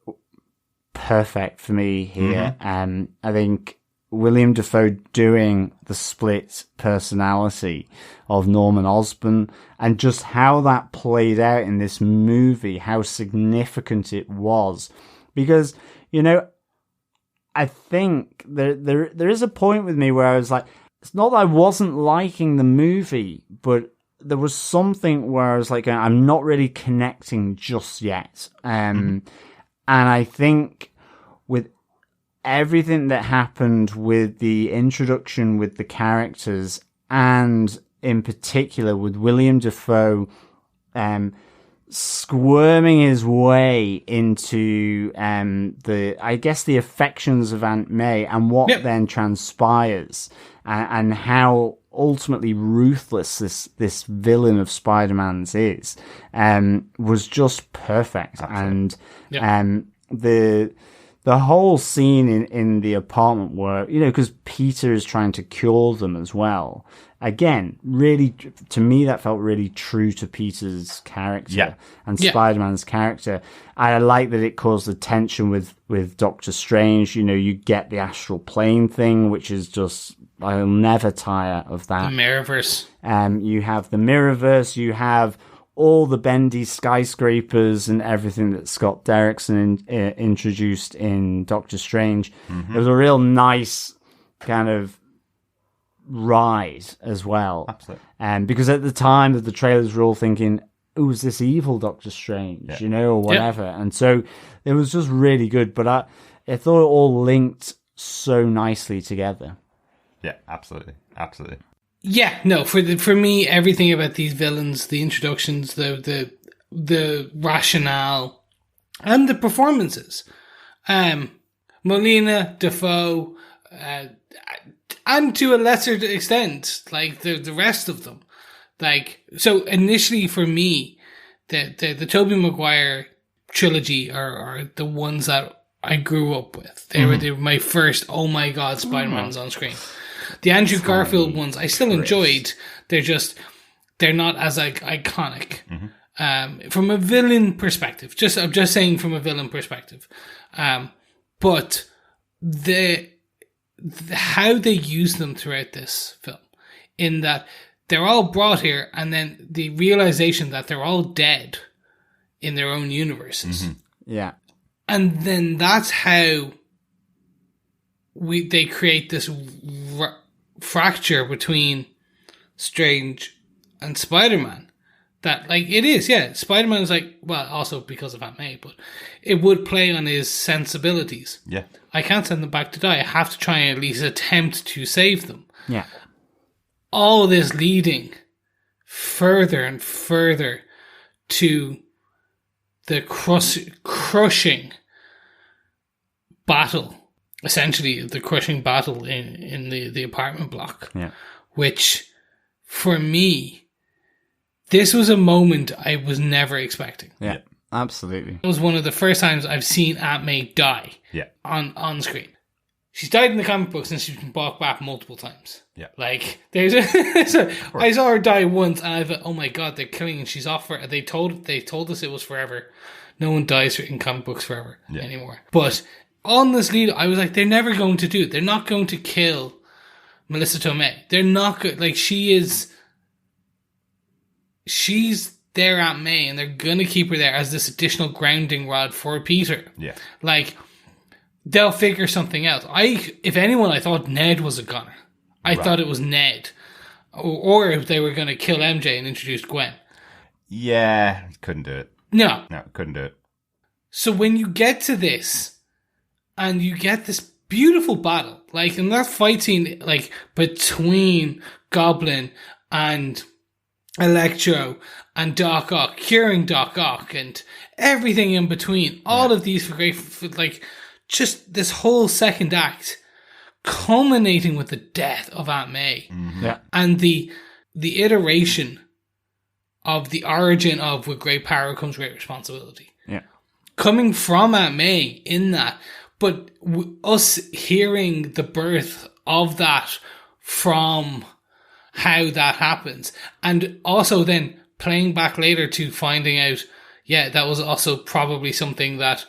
perfect for me here. I think William Dafoe doing the split personality of Norman Osborn, and just how that played out in this movie, how significant it was. Because, I think there is a point with me where I was like, it's not that I wasn't liking the movie, but there was something where I was like, I'm not really connecting just yet. And I think with everything that happened with the introduction with the characters, and in particular with William Dafoe squirming his way into the affections of Aunt May, and what then transpires, and how ultimately ruthless this villain of Spider-Man's is, was just perfect. Absolutely. And the whole scene in the apartment where, because Peter is trying to cure them as well. Again, really, to me, that felt really true to Peter's character and Spider-Man's character. I like that it caused the tension with Doctor Strange. You get the astral plane thing, which is just, I'll never tire of that. The Mirrorverse. You have the Mirrorverse. You have all the bendy skyscrapers and everything that Scott Derrickson introduced in Doctor Strange. It was a real nice kind of ride as well. Absolutely. Because at the time that the trailers were all thinking, oh, is this evil Doctor Strange, or whatever. And so it was just really good. But I thought it all linked so nicely together. Yeah, absolutely. Absolutely. Yeah, no, for me, everything about these villains, the introductions, the rationale, and the performances. Molina, Defoe, and to a lesser extent, like the rest of them. Like, so initially for me, the Tobey Maguire trilogy are the ones that I grew up with. They were my first, oh my god, Spider-Man's on screen. The Andrew Garfield ones I still enjoyed. They're not as iconic. From a villain perspective. I'm just saying from a villain perspective. But how they use them throughout this film, in that they're all brought here, and then the realization that they're all dead in their own universes. Yeah. And then that's how they create this fracture between Strange and Spider-Man. That, like, it is, Spider-Man is like, well, also because of Aunt May, but it would play on his sensibilities. Yeah. I can't send them back to die. I have to try and at least attempt to save them. Yeah. All this leading further and further to the crushing battle, essentially the crushing battle in the apartment block. Yeah. Which, for me, this was a moment I was never expecting. Yeah, absolutely. It was one of the first times I've seen Aunt May die on screen. She's died in the comic books and she's been brought back multiple times. Yeah. Like, I saw her die once and I thought, oh my god, they're killing and she's off for, they told us it was forever. No one dies in comic books forever anymore. But on this lead, I was like, they're never going to do it. They're not going to kill Melissa Tomei. They're not good. Like, she's their Aunt May, and they're gonna keep her there as this additional grounding rod for Peter. Yeah. Like, they'll figure something out. If anyone, I thought Ned was a gunner. I thought it was Ned. Or if they were gonna kill MJ and introduce Gwen. Yeah, couldn't do it. No, couldn't do it. So when you get to this, and you get this beautiful battle, like, in that fight scene, like, between Goblin and Electro and Doc Ock, curing Doc Ock, and everything in between, all of these for great, like, just this whole second act culminating with the death of Aunt May. And the iteration of the origin of with great power comes great responsibility. Coming from Aunt May in that, but us hearing the birth of that from how that happens, and also then playing back later to finding out, that was also probably something that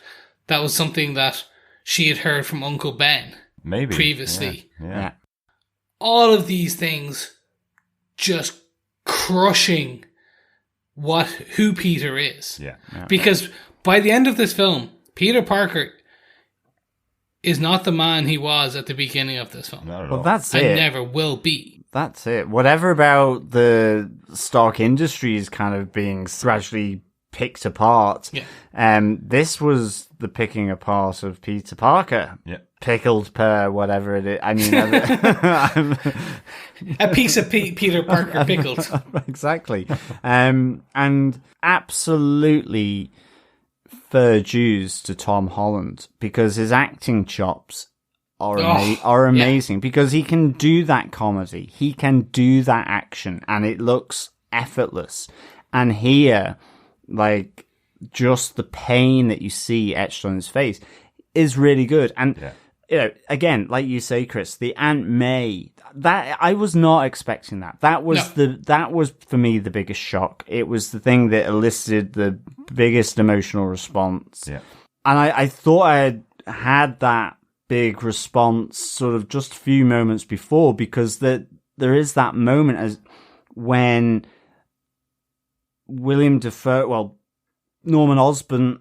she had heard from Uncle Ben maybe previously. Yeah. All of these things just crushing who Peter is. Because by the end of this film, Peter Parker is not the man he was at the beginning of this film. Not at Well, all. that's And it. never will be. That's it. Whatever about the Stark Industries kind of being gradually picked apart. This was the picking apart of Peter Parker. Pickled per whatever it is. I mean, A piece of Peter Parker pickled. Exactly. And absolutely fair dues to Tom Holland, because his acting chops are amazing because he can do that comedy, he can do that action, and it looks effortless. And here, like, just the pain that you see etched on his face is really good. And you know, again, like you say, Chris, the Aunt May, that I was not expecting that. That was for me the biggest shock. It was the thing that elicited the biggest emotional response. Yeah. And I thought I had that big response sort of just a few moments before, because there is that moment as when William Dafoe, well, Norman Osborn,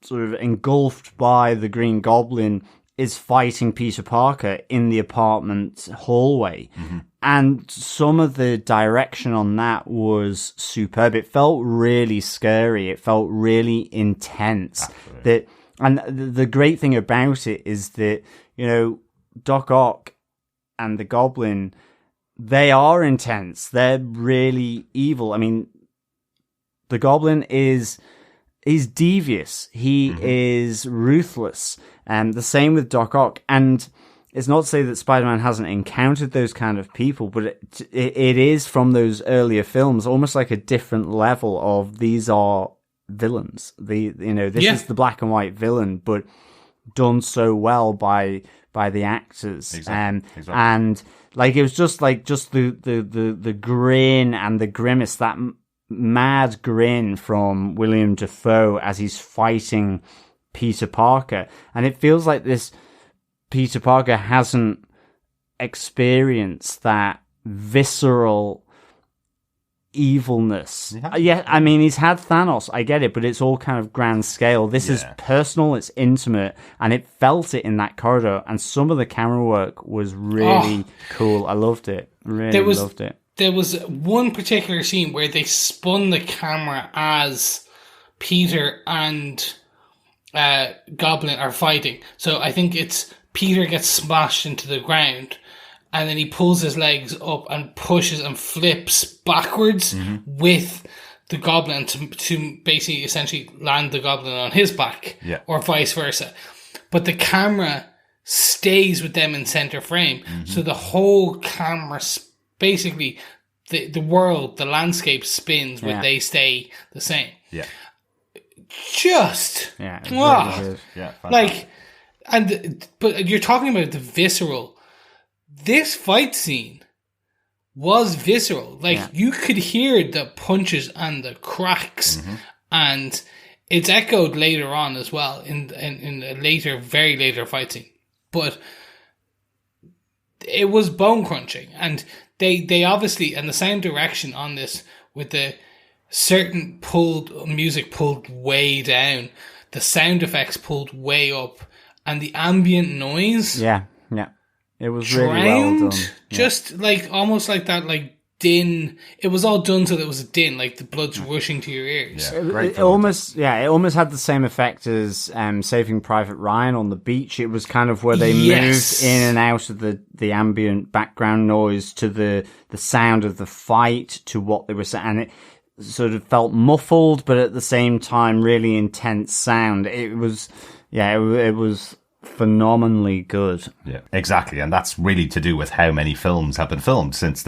sort of engulfed by the Green Goblin, is fighting Peter Parker in the apartment hallway. Mm-hmm. And some of the direction on that was superb. It felt really scary. It felt really intense. And the great thing about it is that, you know, Doc Ock and the Goblin, they are intense. They're really evil. I mean, the Goblin is devious. He is ruthless. And the same with Doc Ock. And it's not to say that Spider-Man hasn't encountered those kind of people, but it is from those earlier films, almost like a different level of these are villains. This is the black and white villain, but done so well by the actors. Exactly. And like, it was just the grin and the grimace, that mad grin from William Dafoe as he's fighting Peter Parker. And it feels like this Peter Parker hasn't experienced that visceral evilness. Yeah, I mean, he's had Thanos, I get it, but it's all kind of grand scale. This is personal, it's intimate, and it felt it in that corridor, and some of the camera work was really cool. I loved it. Loved it. There was one particular scene where they spun the camera as Peter and Goblin are fighting. So I think it's Peter gets smashed into the ground, and then he pulls his legs up and pushes and flips backwards with the Goblin to basically essentially land the Goblin on his back, or vice versa. But the camera stays with them in center frame. So the whole camera, basically the world, the landscape spins when they stay the same. Yeah. Just. Yeah. Really like, but you're talking about the visceral. This fight scene was visceral. Like, you could hear the punches and the cracks, and it's echoed later on as well in a later, very later fight scene. But it was bone crunching, and they obviously, and the sound direction on this with the certain music pulled way down, the sound effects pulled way up, and the ambient noise. Yeah. It was really well done. Just like, almost like that, like, din. It was all done so that it was a din, like the blood's rushing to your ears. Yeah, it almost had the same effect as Saving Private Ryan on the beach. It was kind of where they moved in and out of the ambient background noise to the sound of the fight to what they were saying. And it sort of felt muffled, but at the same time, really intense sound. It was phenomenally good. Yeah, exactly. And that's really to do with how many films have been filmed since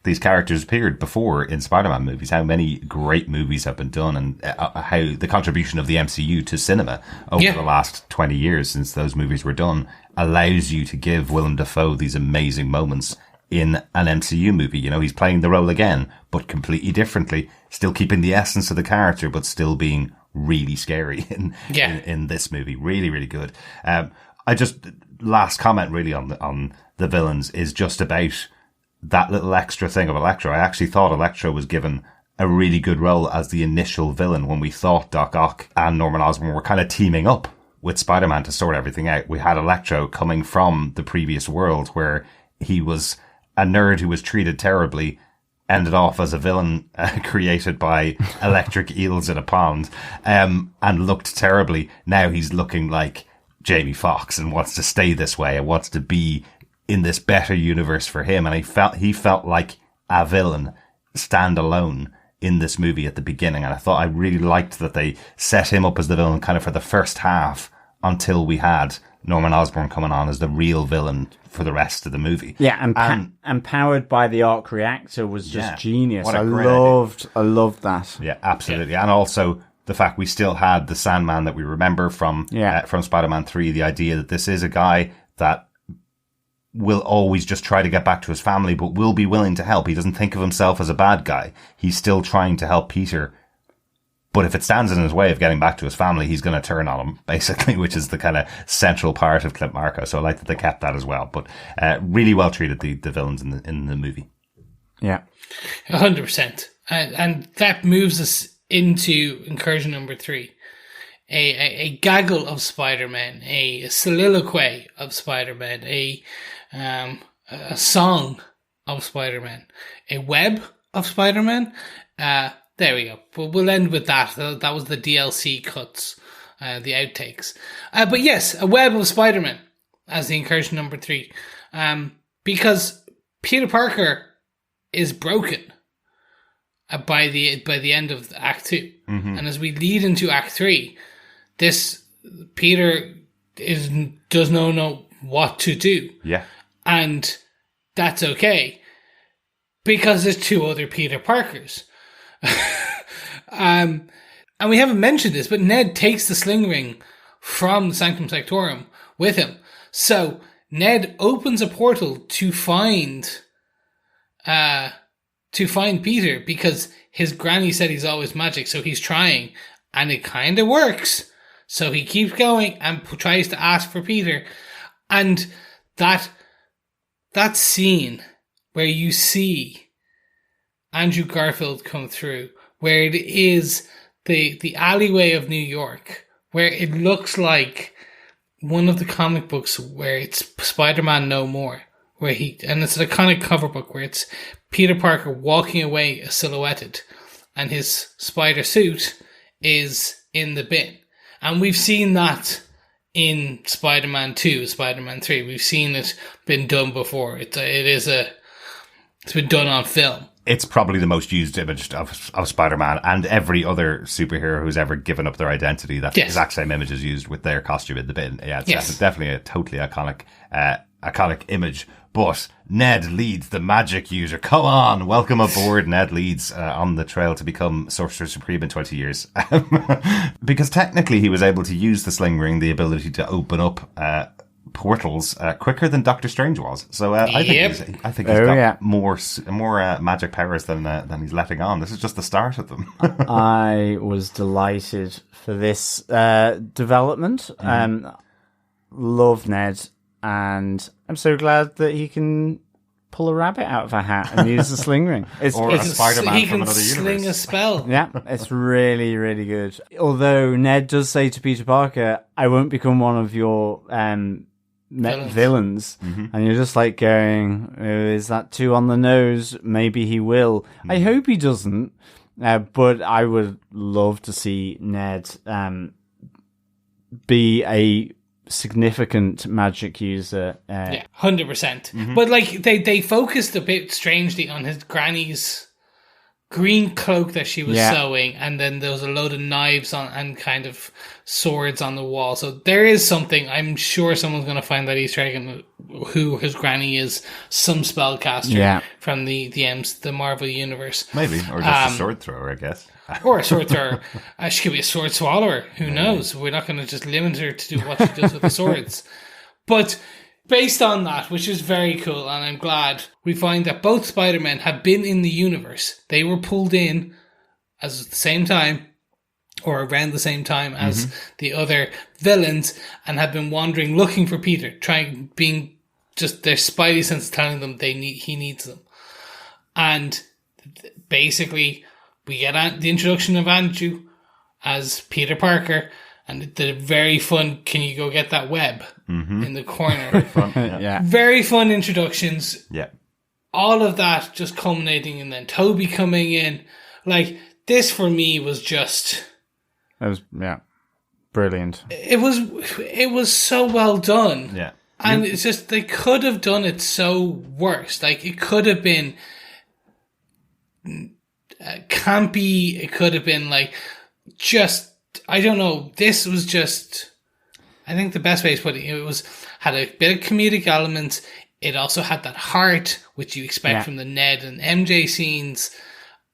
these characters appeared before in Spider-Man movies, how many great movies have been done, and how the contribution of the MCU to cinema over the last 20 years since those movies were done allows you to give Willem Dafoe these amazing moments in an MCU movie. You know, he's playing the role again, but completely differently, still keeping the essence of the character, but still being really scary in this movie. Really, really good. Last comment really on the villains is just about that little extra thing of Electro. I actually thought Electro was given a really good role as the initial villain when we thought Doc Ock and Norman Osborn were kind of teaming up with Spider-Man to sort everything out. We had Electro coming from the previous world where he was a nerd who was treated terribly, ended off as a villain created by electric eels in a pond, and looked terribly. Now he's looking like Jamie Foxx and wants to stay this way and wants to be in this better universe for him. And he felt like a villain standalone in this movie at the beginning. And I really liked that they set him up as the villain kind of for the first half until we had Norman Osborn coming on as the real villain for the rest of the movie. Yeah, and powered by the arc reactor was just genius. What a I great loved that. Yeah, absolutely. And also the fact we still had the Sandman that we remember from Spider-Man 3, the idea that this is a guy that will always just try to get back to his family, but will be willing to help. He doesn't think of himself as a bad guy. He's still trying to help Peter. But if it stands in his way of getting back to his family, he's going to turn on him, basically, which is the kind of central part of Clint Marco. So I like that they kept that as well. But really well treated, the villains in the movie. Yeah. 100%. And that moves us into incursion number 3. A gaggle of Spider-Man, a soliloquy of Spider-Man, a song of Spider-Man, a web of Spider-Man. There we go. But we'll end with that. That was the DLC cuts, the outtakes. But yes, a web of Spider-Man as the incursion number 3. Because Peter Parker is broken by the end of Act 2. Mm-hmm. And as we lead into Act 3, this Peter does not know what to do. Yeah. And that's okay. Because there's 2 other Peter Parkers. And we haven't mentioned this, but Ned takes the sling ring from the Sanctum Sanctorum with him. So Ned opens a portal to find Peter, because his granny said he's always magic, so he's trying, and it kind of works. So he keeps going and tries to ask for Peter, and that scene where you see Andrew Garfield come through, where it is the alleyway of New York, where it looks like one of the comic books where it's Spider-Man No More, and it's an iconic cover book where it's Peter Parker walking away silhouetted, and his spider suit is in the bin. And we've seen that in Spider-Man 2, Spider-Man 3. We've seen it been done before. It's been done on film. It's probably the most used image of Spider-Man and every other superhero who's ever given up their identity. That exact same image is used with their costume in the bin. Yeah, it's definitely a totally iconic image. But Ned Leeds, the magic user. Come on, welcome aboard, Ned Leeds, on the trail to become Sorcerer Supreme in 20 years. Because technically he was able to use the sling ring, the ability to open up portals quicker than Doctor Strange was. So I think he's got more magic powers than he's letting on. This is just the start of them. I was delighted for this development. Love Ned, and I'm so glad that he can pull a rabbit out of a hat and use the sling ring. It's a Spider-Man from another universe. He can sling a spell. Yeah, it's really, really good. Although Ned does say to Peter Parker, I won't become one of your villains. Mm-hmm. And you're just like going, oh, is that too on the nose? Maybe he will. Mm-hmm. I hope he doesn't. But I would love to see Ned be a significant magic user. 100%. Mm-hmm. But like they focused a bit strangely on his granny's green cloak that she was sewing, and then there was a load of knives on and kind of swords on the wall. So there is something. I'm sure someone's going to find that Easter egg and who his granny is, some spellcaster from the Marvel universe. Maybe, or just a sword thrower, I guess. Or a sword thrower. She could be a sword swallower. Who knows? We're not going to just limit her to do what she does with the swords. But based on that, which is very cool, and I'm glad, we find that both Spider-Men have been in the universe. They were pulled in at the same time, or around the same time as the other villains, and have been wandering looking for Peter, being just their spidey sense telling them he needs them. And basically, we get the introduction of Andrew as Peter Parker, and the very fun, can you go get that web in the corner? Very fun, Very fun introductions. Yeah. All of that just culminating, and then Toby coming in. Like, this for me was just... It was, brilliant. It was so well done. Yeah. And it's just, they could have done it so worse. Like, it could have been campy. It could have been, like, just... I don't know. This was just I think the best way to put it had a bit of comedic elements. It also had that heart, which you expect from the Ned and MJ scenes.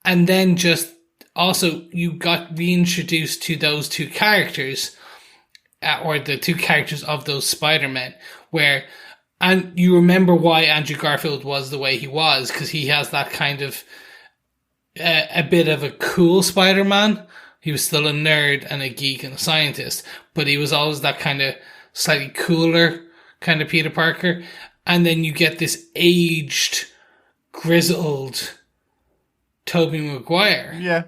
And then just also you got reintroduced to those two characters, or the two characters of those Spider-Men, and you remember why Andrew Garfield was the way he was, because he has that kind of a bit of a cool Spider-Man. He was still a nerd and a geek and a scientist, but he was always that kind of slightly cooler kind of Peter Parker. And then you get this aged, grizzled Tobey Maguire. Yeah.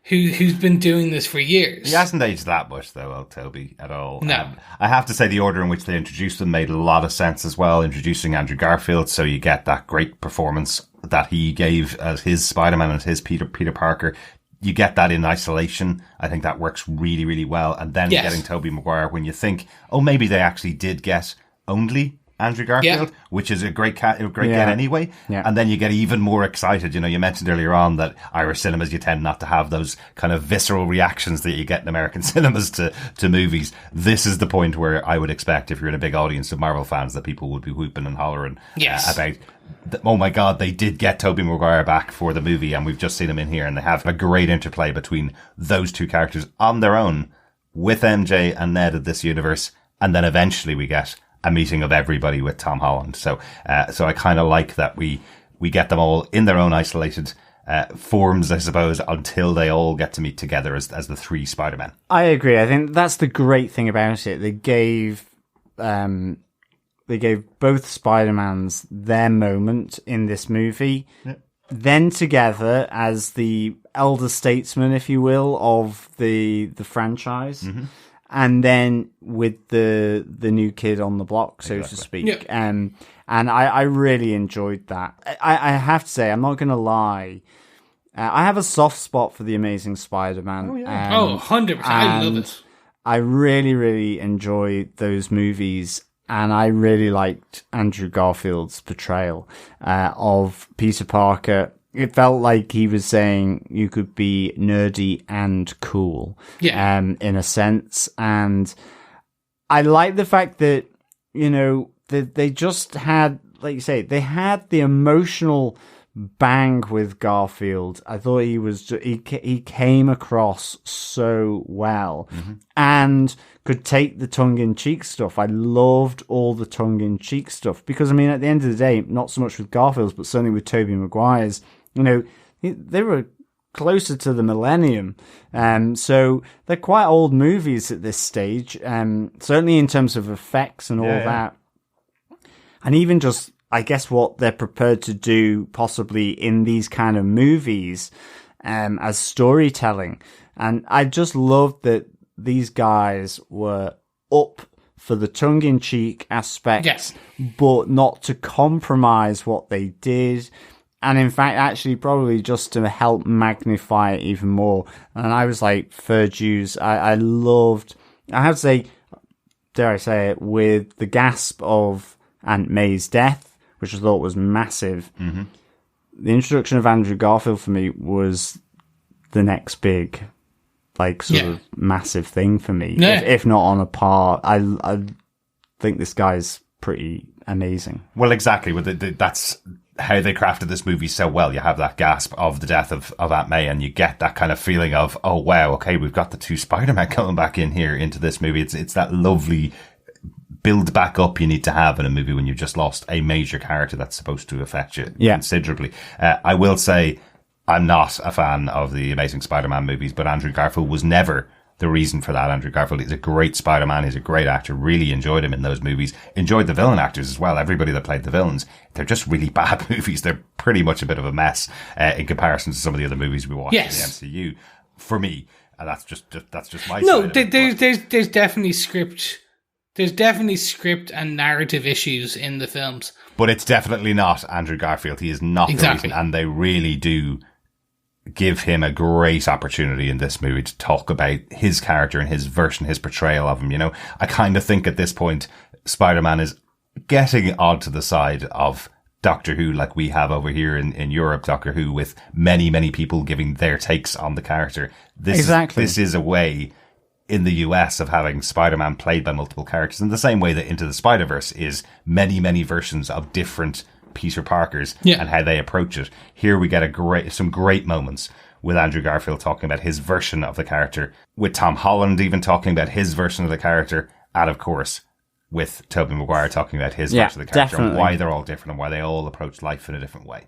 Who's been doing this for years. He hasn't aged that much, though, old Toby, at all. No. I have to say the order in which they introduced them made a lot of sense as well, introducing Andrew Garfield, so you get that great performance that he gave as his Spider-Man and his Peter Parker. You get that in isolation. I think that works really, really well. And then getting Tobey Maguire, when you think, oh, maybe they actually did get only Andrew Garfield, which is a great get anyway. Yeah. And then you get even more excited. You know, you mentioned earlier on that Irish cinemas, you tend not to have those kind of visceral reactions that you get in American cinemas to movies. This is the point where I would expect, if you're in a big audience of Marvel fans, that people would be whooping and hollering about, oh my God, they did get Tobey Maguire back for the movie, and we've just seen him in here, and they have a great interplay between those two characters on their own with MJ and Ned of this universe. And then eventually we get a meeting of everybody with Tom Holland. So I kind of like that we get them all in their own isolated forms, I suppose, until they all get to meet together as the three Spider-Men. I agree. I think that's the great thing about it. They gave both Spider-Mans their moment in this movie. Yep. Then together as the elder statesman, if you will, of the franchise. Mm-hmm. And then with the new kid on the block, so to speak. Yeah. And I really enjoyed that. I have to say, I'm not going to lie, I have a soft spot for The Amazing Spider-Man. Oh, yeah. 100%. I love it. I really, really enjoyed those movies. And I really liked Andrew Garfield's portrayal of Peter Parker. It felt like he was saying you could be nerdy and cool, in a sense. And I like the fact that, you know, that they just had, like you say, they had the emotional bang with Garfield. I thought he came across so well, and could take the tongue-in-cheek stuff. I loved all the tongue-in-cheek stuff because, I mean, at the end of the day, not so much with Garfield's, but certainly with Tobey Maguire's, you know, they were closer to the millennium. So they're quite old movies at this stage, certainly in terms of effects and all that. And even just, I guess, what they're prepared to do possibly in these kind of movies as storytelling. And I just loved that these guys were up for the tongue-in-cheek aspects, but not to compromise what they did. And in fact, actually, probably just to help magnify it even more. And I was like, fair dues. I loved, I have to say, dare I say it, with the gasp of Aunt May's death, which I thought was massive. Mm-hmm. The introduction of Andrew Garfield for me was the next big, like, sort of massive thing for me. Yeah. If not on a par, I think this guy's pretty amazing. Well, exactly. That's how they crafted this movie so well. You have that gasp of the death of Aunt May, and you get that kind of feeling of, oh wow, okay, we've got the two Spider-Man coming back in here into this movie. It's that lovely build back up you need to have in a movie when you've just lost a major character that's supposed to affect you considerably. I will say I'm not a fan of the Amazing Spider-Man movies, but Andrew Garfield was never the reason for that. Andrew Garfield is a great Spider-Man. He's a great actor. Really enjoyed him in those movies. Enjoyed the villain actors as well. Everybody that played the villains, they're just really bad movies. They're pretty much a bit of a mess in comparison to some of the other movies we watch in the MCU. For me, and that's just my no. There's definitely script. There's definitely script and narrative issues in the films, but it's definitely not Andrew Garfield. He is not the reason, and they really do give him a great opportunity in this movie to talk about his character and his version, his portrayal of him. You know, I kind of think at this point, Spider-Man is getting onto the side of Doctor Who, like we have over here in Europe, Doctor Who, with many, many people giving their takes on the character. This is a way in the US of having Spider-Man played by multiple characters, in the same way that Into the Spider-Verse is many, many versions of different Peter Parkers and how they approach it. Here we get some great moments with Andrew Garfield talking about his version of the character, with Tom Holland even talking about his version of the character, and of course with Tobey Maguire talking about his version of the character, and why they're all different and why they all approach life in a different way.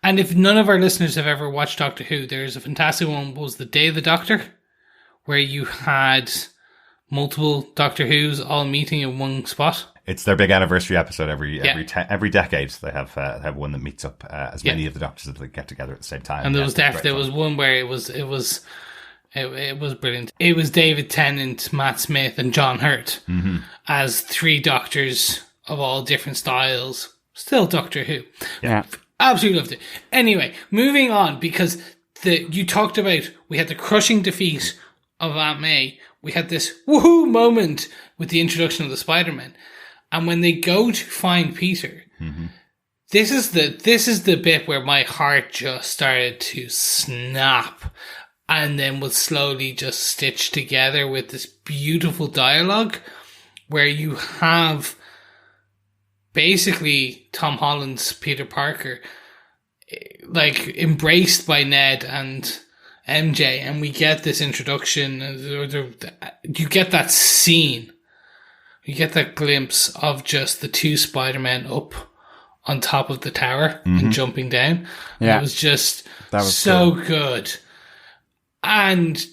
And if none of our listeners have ever watched Doctor Who, there's a fantastic one, was The Day of the Doctor, where you had multiple Doctor Who's all meeting in one spot. It's their big anniversary episode every decade. They have one that meets up as many of the Doctors that they get together at the same time. And there was one where it was brilliant. It was David Tennant, Matt Smith, and John Hurt as 3 Doctors of all different styles. Still Doctor Who. Yeah. Absolutely loved it. Anyway, moving on, because you talked about, we had the crushing defeat of Aunt May. We had this woohoo moment with the introduction of the Spider-Man. And when they go to find Peter, this is the bit where my heart just started to snap and then was slowly just stitched together with this beautiful dialogue where you have basically Tom Holland's Peter Parker like embraced by Ned and MJ, and we get this introduction. You get that scene. You get that glimpse of just the 2 Spider-Men up on top of the tower and jumping down. Yeah. It was just so cool. Good. And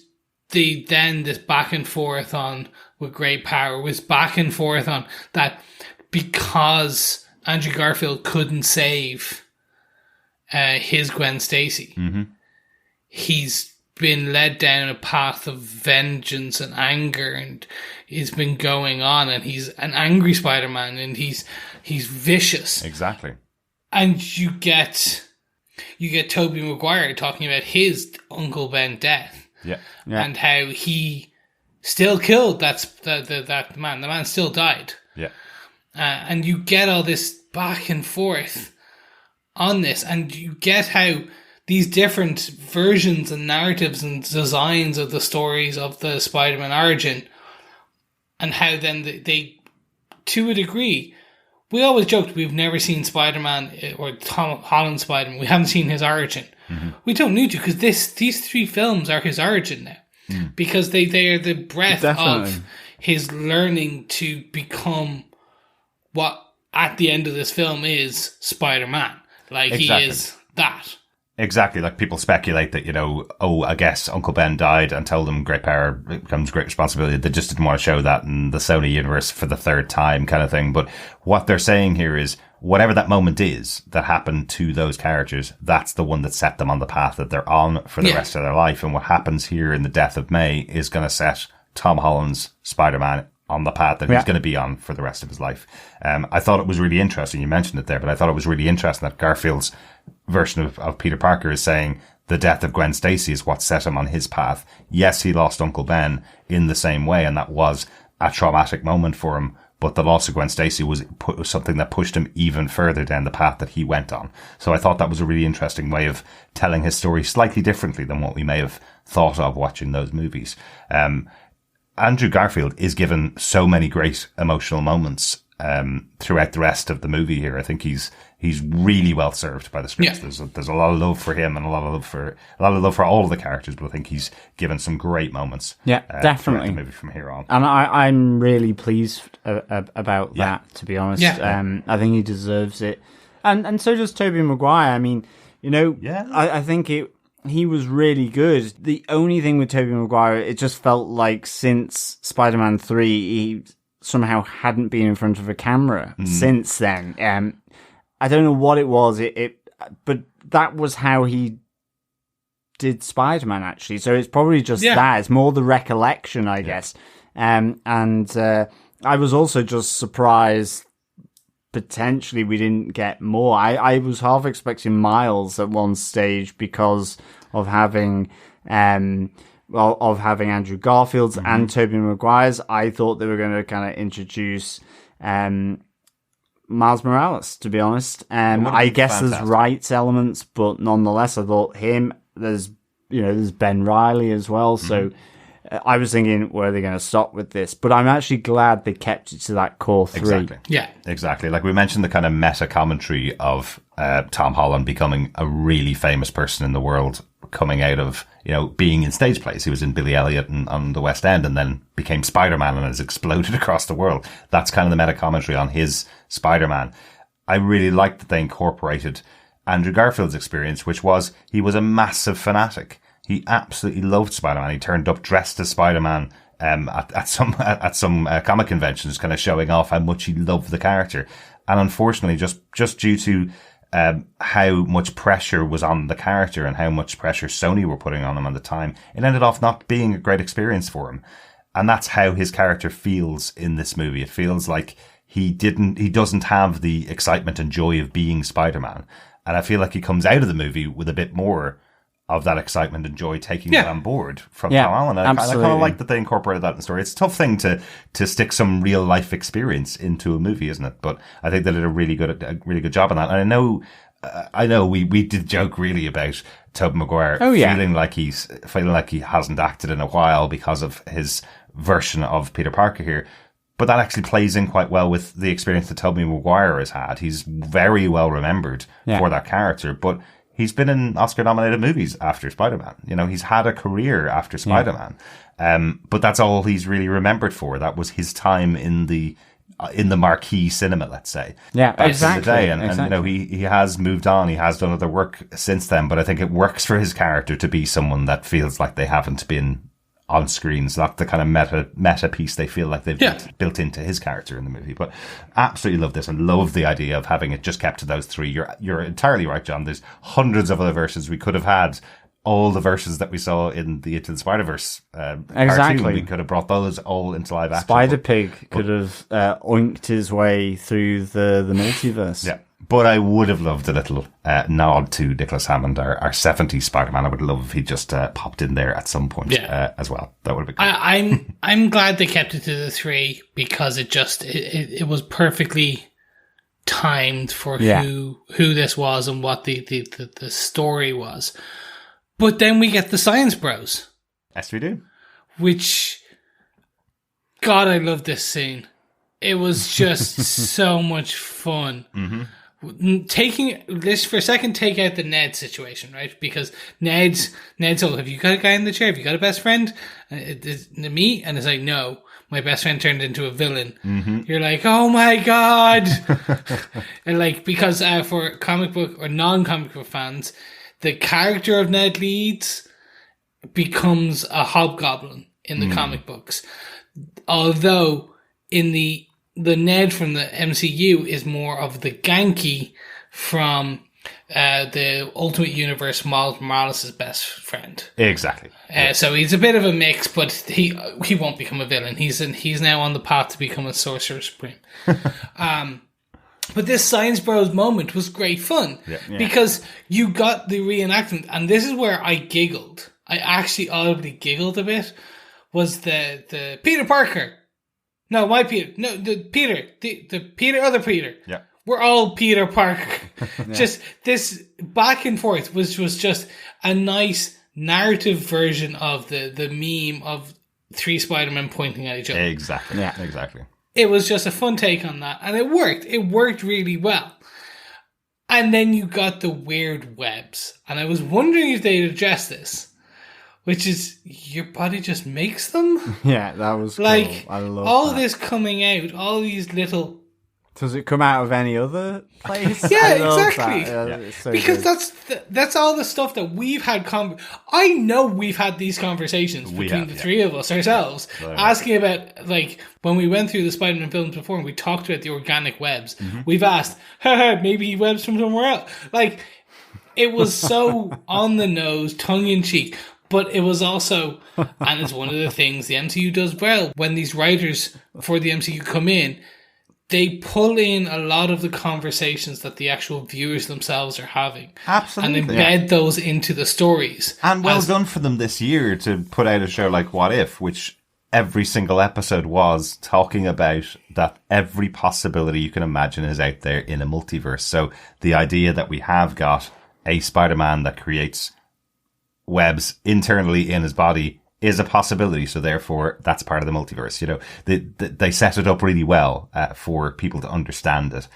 then this back and forth on with great power was back and forth on that, because Andrew Garfield couldn't save his Gwen Stacy. He's been led down a path of vengeance and anger, and he's been going on, and he's an angry Spider-Man, and he's vicious. Exactly. And you get Tobey Maguire talking about his Uncle Ben death. Yeah. And how he still killed that man. The man still died. Yeah. And you get all this back and forth on this, and you get how these different versions and narratives and designs of the stories of the Spider-Man origin, and how then they to a degree, we always joked we've never seen Spider-Man or Tom Holland Spider-Man. We haven't seen his origin. We don't need to, because these 3 films are his origin now, because they are the breadth of his learning to become what at the end of this film is Spider-Man. Like, exactly. He is that. Exactly. Like, people speculate that, I guess Uncle Ben died and told him great power becomes great responsibility. They just didn't want to show that in the Sony universe for the 3rd time kind of thing. But what they're saying here is whatever that moment is that happened to those characters, that's the one that set them on the path that they're on for the rest of their life. And what happens here in the death of May is going to set Tom Holland's Spider-Man on the path that he's going to be on for the rest of his life. I thought it was really interesting. You mentioned it there, but I thought it was really interesting that Garfield's version of Peter Parker is saying the death of Gwen Stacy is what set him on his path. Yes, he lost Uncle Ben in the same way, and that was a traumatic moment for him, but the loss of Gwen Stacy was something that pushed him even further down the path that he went on. So I thought that was a really interesting way of telling his story slightly differently than what we may have thought of watching those movies. Andrew Garfield is given so many great emotional moments throughout the rest of the movie here. I think he's really well served by the script. Yeah. There's a lot of love for him and a lot of love for all of the characters, but I think he's given some great moments. Yeah, definitely. The movie from here on, and I'm really pleased about that. To be honest, I think he deserves it, and so does Tobey Maguire. I mean, I think he was really good. The only thing with Tobey Maguire, it just felt like since Spider-Man 3, he somehow hadn't been in front of a camera since then. I don't know what it was, but that was how he did Spider-Man, actually. So it's probably just that. It's more the recollection, I guess. And I was also just surprised potentially we didn't get more. I was half expecting Miles at one stage because of having Andrew Garfield's and Tobey Maguire's. I thought they were going to kind of introduce Miles Morales, to be honest. I guess fantastic. There's rights elements, but nonetheless, I thought him. There's Ben Reilly as well. So I was thinking, were they going to stop with this? But I'm actually glad they kept it to that core 3. Exactly. Yeah. Exactly. Like we mentioned the kind of meta commentary of Tom Holland becoming a really famous person in the world, coming out of, being in stage plays. He was in Billy Elliot on the West End and then became Spider-Man and has exploded across the world. That's kind of the meta commentary on his Spider-Man. I really liked that they incorporated Andrew Garfield's experience, which was he was a massive fanatic. He absolutely loved Spider-Man. He turned up dressed as Spider-Man at some comic conventions, kind of showing off how much he loved the character. And unfortunately, just due to how much pressure was on the character and how much pressure Sony were putting on him at the time, it ended off not being a great experience for him. And that's how his character feels in this movie. It feels like he doesn't have the excitement and joy of being Spider-Man. And I feel like he comes out of the movie with a bit more of that excitement and joy, taking that on board from Tom Holland. And I kind of like that they incorporated that in the story. It's a tough thing to stick some real life experience into a movie, isn't it? But I think they did a really good job on that. And I know we did joke really about Tobey Maguire feeling like he hasn't acted in a while because of his version of Peter Parker here. But that actually plays in quite well with the experience that Tobey Maguire has had. He's very well remembered for that character, but he's been in Oscar-nominated movies after Spider-Man. He's had a career after Spider-Man. But that's all he's really remembered for. That was his time in the marquee cinema, let's say. Yeah, back exactly. In the day. And he has moved on. He has done other work since then. But I think it works for his character to be someone that feels like they haven't been on screen. So that's the kind of meta piece they feel like they've built into his character in the movie. But absolutely love this and love the idea of having it just kept to those 3. You're entirely right, John. There's hundreds of other versions. We could have had all the versions that we saw in the Into the Spider-Verse cartoon. We could have brought those all into live action. Spider-Pig could have oinked his way through the multiverse. Yeah. But I would have loved a little nod to Nicholas Hammond, our 70s Spider-Man. I would love if he just popped in there at some point as well. That would have been cool. I'm glad they kept it to the 3 because it was perfectly timed for who this was and what the story was. But then we get the Science Bros. Yes, we do. Which, God, I love this scene. It was just so much fun. Mm-hmm. Let's for a second take out the Ned situation, right? Because Ned's all, have you got a guy in the chair? Have you got a best friend? Me? And it's like, no, my best friend turned into a villain. Mm-hmm. You're like, oh my God. And like, because for comic book or non-comic book fans, the character of Ned Leeds becomes a hobgoblin in the comic books. Although in the Ned from the MCU is more of the Genki from the Ultimate Universe, Miles Morales' best friend. Exactly. So he's a bit of a mix, but he won't become a villain. He's now on the path to become a Sorcerer Supreme. But this Science Bros moment was great fun because you got the reenactment, and this is where I giggled. I actually audibly giggled a bit. Was the Peter Parker? No, my Peter. No, the Peter. The Peter, other Peter. Yeah. We're all Peter Parker. Just this back and forth was just a nice narrative version of the meme of 3 Spider-Men pointing at each other. Exactly. Yeah, exactly. It was just a fun take on that, and it worked. It worked really well. And then you got the weird webs, and I was wondering if they'd address this. Which is, your body just makes them? Yeah, that was like, cool. I love all that. This coming out, all these little... Does it come out of any other place? Yeah, exactly. Yeah. So because good. that's all the stuff that we've had... I know we've had these conversations between the 3 of us ourselves, asking about, like, when we went through the Spider-Man films before and we talked about the organic webs, we've asked, maybe he webs from somewhere else. Like, it was so on the nose, tongue-in-cheek. But it was also, and it's one of the things the MCU does well, when these writers for the MCU come in, they pull in a lot of the conversations that the actual viewers themselves are having. Absolutely. And embed those into the stories. And well done for them this year to put out a show like What If, which every single episode was talking about that every possibility you can imagine is out there in a multiverse. So the idea that we have got a Spider-Man that creates webs internally in his body is a possibility, so therefore that's part of the multiverse. You know, they set it up really well for people to understand it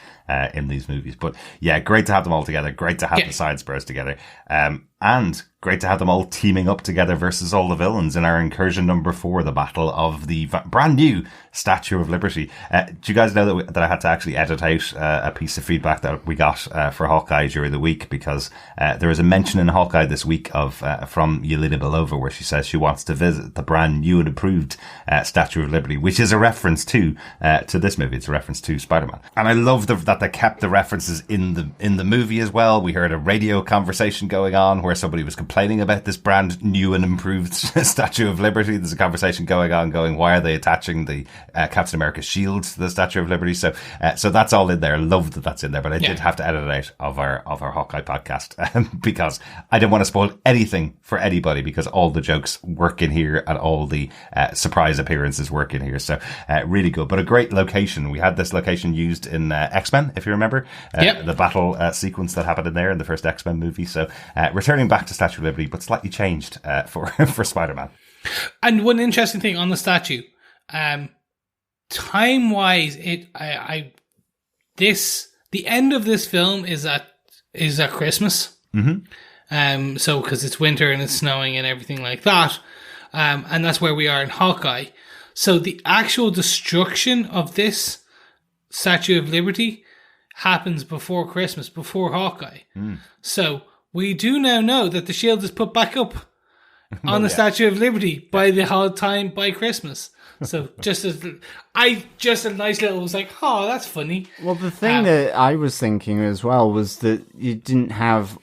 in these movies. But yeah, great to have them all together. Great to have the side spurs together, and great to have them all teaming up together versus all the villains in our incursion number 4, the battle of the brand new Statue of Liberty. Do you guys know that I had to actually edit out a piece of feedback that we got for Hawkeye during the week, because there was a mention in Hawkeye this week of from Yelena Belova where she says she wants to visit the brand new and improved Statue of Liberty, which is a reference to this movie. It's a reference to Spider-Man, and I love that they kept the references in the movie as well. We heard a radio conversation going on where somebody was complaining about this brand new and improved Statue of Liberty. There's a conversation going on going, why are they attaching the Captain America shield to the Statue of Liberty? So that's all in there. I love that that's in there, but I did have to edit it out of our Hawkeye podcast because I didn't want to spoil anything for anybody, because all the jokes work in here and all the surprise appearances work in here. So really good, but a great location. We had this location used in X-Men, if you remember, the battle sequence that happened in there in the first X-Men movie. So returning back to Statue of Liberty, but slightly changed for Spider-Man. And one interesting thing on the statue, time-wise, the end of this film is at Christmas. Mm-hmm. So because it's winter and it's snowing and everything like that, and that's where we are in Hawkeye. So the actual destruction of this Statue of Liberty happens before Christmas, before Hawkeye. So we do now know that the shield is put back up on the Statue of Liberty by the whole time by Christmas. So just a nice little was like, oh, that's funny. Well, the thing that I was thinking as well was that you didn't have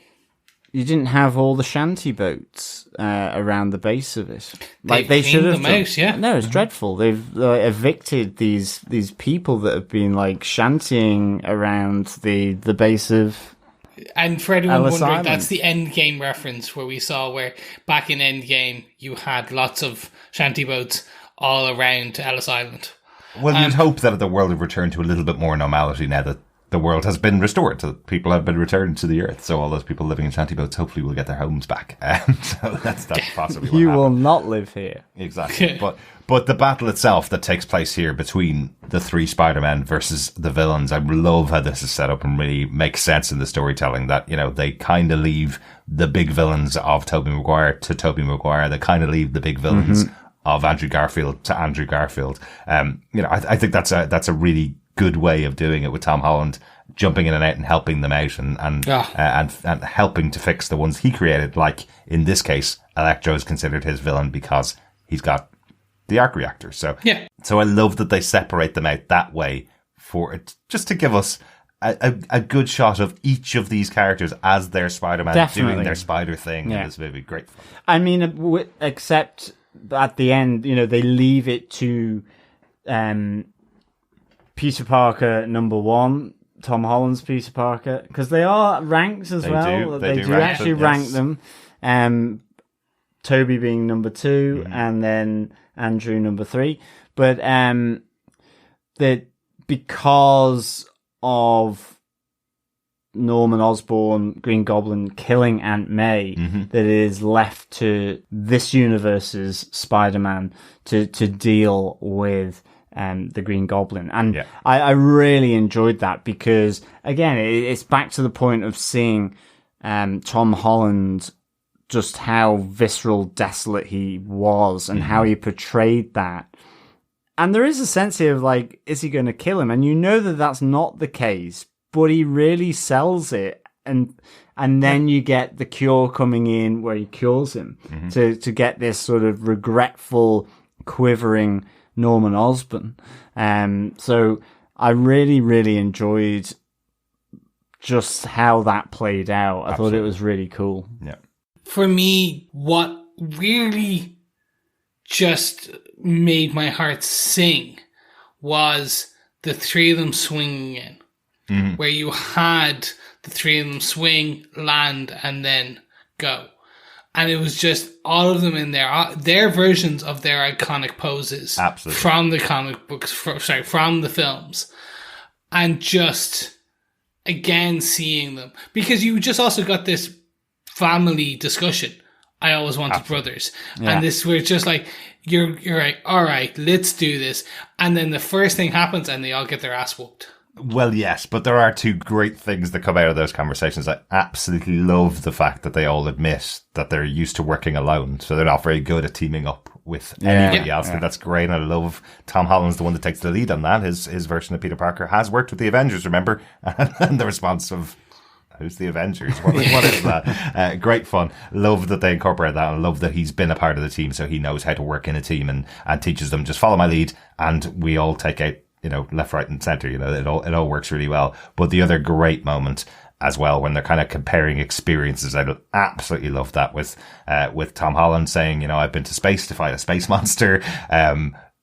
all the shanty boats around the base of it. Like they should have done. Out, No, it's dreadful. They've evicted these people that have been like shantying around the base of. And for anyone wondering, that's the Endgame reference where we saw where back in Endgame you had lots of shanty boats all around Ellis Island. Well, you'd hope that the world would return to a little bit more normality now that the world has been restored. So people have been returned to the earth. So all those people living in shanty boats hopefully will get their homes back. So that's possibly what you happened. will not live here. Exactly. But the battle itself that takes place here between the 3 Spider-Men versus the villains, I love how this is set up and really makes sense in the storytelling that, you know, they kind of leave the big villains of Tobey Maguire to Tobey Maguire. They kind of leave the big villains of Andrew Garfield to Andrew Garfield. You know, I think that's a really good way of doing it, with Tom Holland jumping in and out and helping them out and helping to fix the ones he created. Like in this case, Electro is considered his villain because he's got the arc reactor. So I love that they separate them out that way for it, just to give us a good shot of each of these characters as their Spider-Man doing their spider thing in this movie. Great fun. I mean, except at the end, you know, they leave it to Peter Parker #1, Tom Holland's Peter Parker, because they are ranked as well. They do actually rank them. Toby being #2, and then Andrew #3. But that because of Norman Osborn, Green Goblin, killing Aunt May, that it is left to this universe's Spider-Man to deal with the Green Goblin. And I really enjoyed that because, again, it's back to the point of seeing Tom Holland, just how visceral, desolate he was and how he portrayed that. And there is a sense here of, like, is he going to kill him? And you know that that's not the case, but he really sells it. And then you get the Cure coming in where he cures him to get this sort of regretful, quivering Norman Osborn. So I really, really enjoyed just how that played out. I thought it was really cool. Yeah. For me, what really just made my heart sing was the 3 of them swinging in, where you had the 3 of them swing, land, and then go. And it was just all of them in there, their versions of their iconic poses. Absolutely. From the comic books, from the films. And just, again, seeing them. Because you just also got this family discussion I always wanted brothers. And this, we're just like, you're like, all right, let's do this. And then the first thing happens and they all get their ass whooped. Well, yes, but there are two great things that come out of those conversations. I absolutely love the fact that they all admit that they're used to working alone, so they're not very good at teaming up with anybody else. Yeah. That's great, and I love Tom Holland's the one that takes the lead on that. His version of Peter Parker has worked with the Avengers, remember? And the response of, who's the Avengers? What is that? Great fun. Love that they incorporate that, and love that he's been a part of the team, so he knows how to work in a team and teaches them, just follow my lead, and we all take out, left, right, and center. It all works really well. But the other great moment as well, when they're kind of comparing experiences, I absolutely love that with Tom Holland saying, I've been to space to fight a space monster.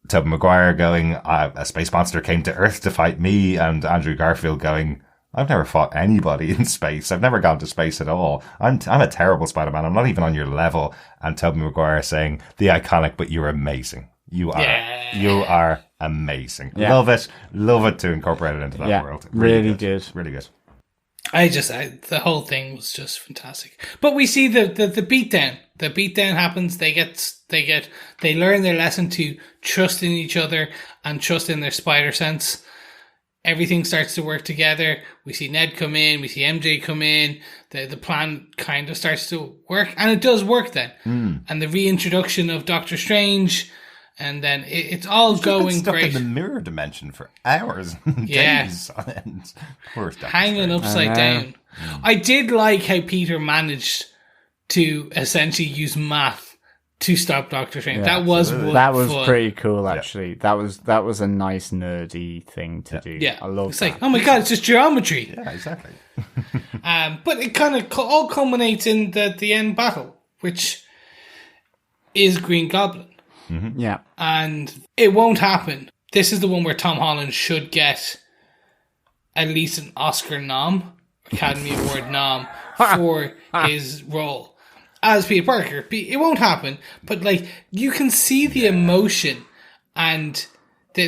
Tobey Maguire going, a space monster came to Earth to fight me, and Andrew Garfield going, I've never fought anybody in space. I've never gone to space at all. I'm a terrible Spider-Man. I'm not even on your level. And Tobey Maguire saying, the iconic, but you're amazing. You are amazing. Yeah. Love it to incorporate it into that world. Really good. Really good. The whole thing was just fantastic. But we see the beatdown. The beatdown happens. They learn their lesson to trust in each other and trust in their spider sense. Everything starts to work together. We see Ned come in. We see MJ come in. The plan kind of starts to work, and it does work then. And the reintroduction of Doctor Strange. And then it's all going stuck great. In the mirror dimension for hours and days on end. Hanging upside down. I did like how Peter managed to essentially use math to stop Doctor Strange. Yeah, that was fun. Pretty cool, actually. Yeah. That was a nice nerdy thing to do. Yeah, I love. It's like, oh my god, it's just geometry. Yeah, exactly. But it kind of all culminates in the end battle, which is Green Goblin. Mm-hmm. Yeah. And it won't happen. This is the one where Tom Holland should get at least an Oscar nom, Academy Award nom, for his role as Peter Parker. It won't happen, but you can see the emotion and the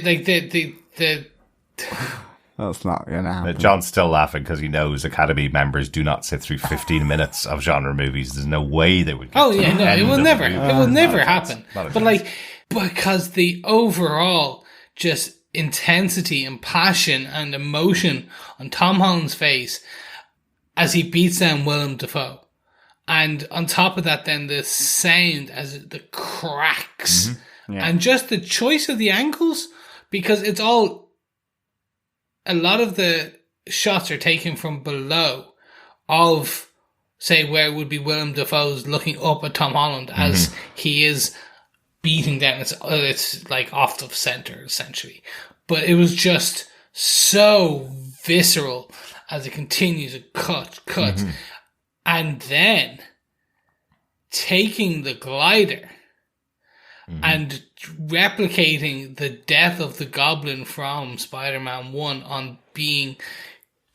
That's not going to happen. John's still laughing because he knows Academy members do not sit through 15 minutes of genre movies. There's no way they would get it will never. It will never happen. But because the overall just intensity and passion and emotion on Tom Holland's face as he beats down Willem Dafoe. And on top of that, then the sound as the cracks. Mm-hmm. Yeah. And just the choice of the angles, because it's all... A lot of the shots are taken from below of, say, where it would be Willem Dafoe's looking up at Tom Holland as he is beating down. It's like off the center, essentially. But it was just so visceral as it continues to cut. Mm-hmm. And then taking the glider and replicating the death of the Goblin from Spider-Man 1 on being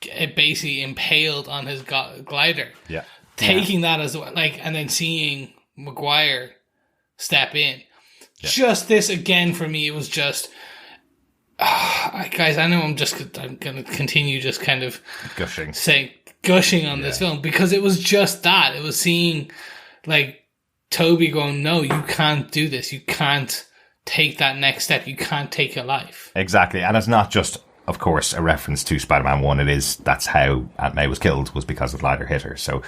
basically impaled on his glider. Yeah. Taking that as well, and then seeing Maguire step in. Yeah. Just this again for me, it was just... guys, I know I'm going to continue just kind of... Gushing on this film, because it was just that. It was seeing, Toby going, no, you can't do this. You can't take that next step. You can't take a life. Exactly. And it's not just, of course, a reference to Spider-Man 1. That's how Aunt May was killed, was because the glider hit her. So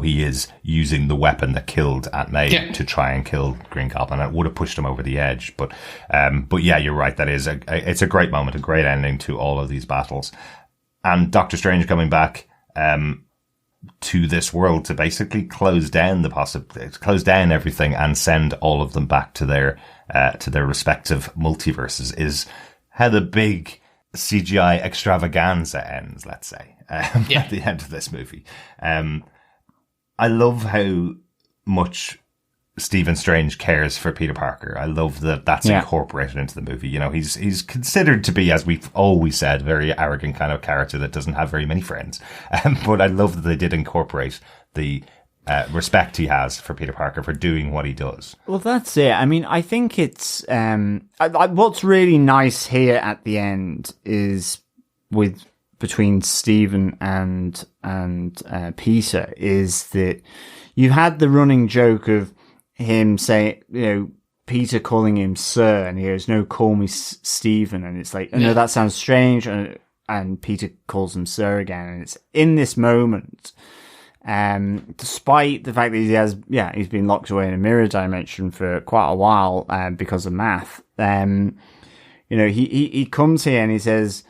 he is using the weapon that killed Aunt May to try and kill Green Goblin. It would have pushed him over the edge. But yeah, you're right. That is it's a great moment, a great ending to all of these battles. And Doctor Strange coming back, to this world to basically close down everything and send all of them back to their respective multiverses is how the big CGI extravaganza ends, let's say, at the end of this movie. I love how much Stephen Strange cares for Peter Parker. I love that that's incorporated into the movie. He's considered to be, as we've always said, a very arrogant kind of character that doesn't have very many friends. But I love that they did incorporate the respect he has for Peter Parker for doing what he does. Well, that's it. I mean, I think it's... what's really nice here at the end is with between Stephen and Peter is that you had the running joke of him saying, Peter calling him sir, and he goes, no, call me Stephen. And it's like, no, that sounds strange. And Peter calls him sir again. And it's in this moment, despite the fact that he's been locked away in a mirror dimension for quite a while, because of math. He comes here and he says,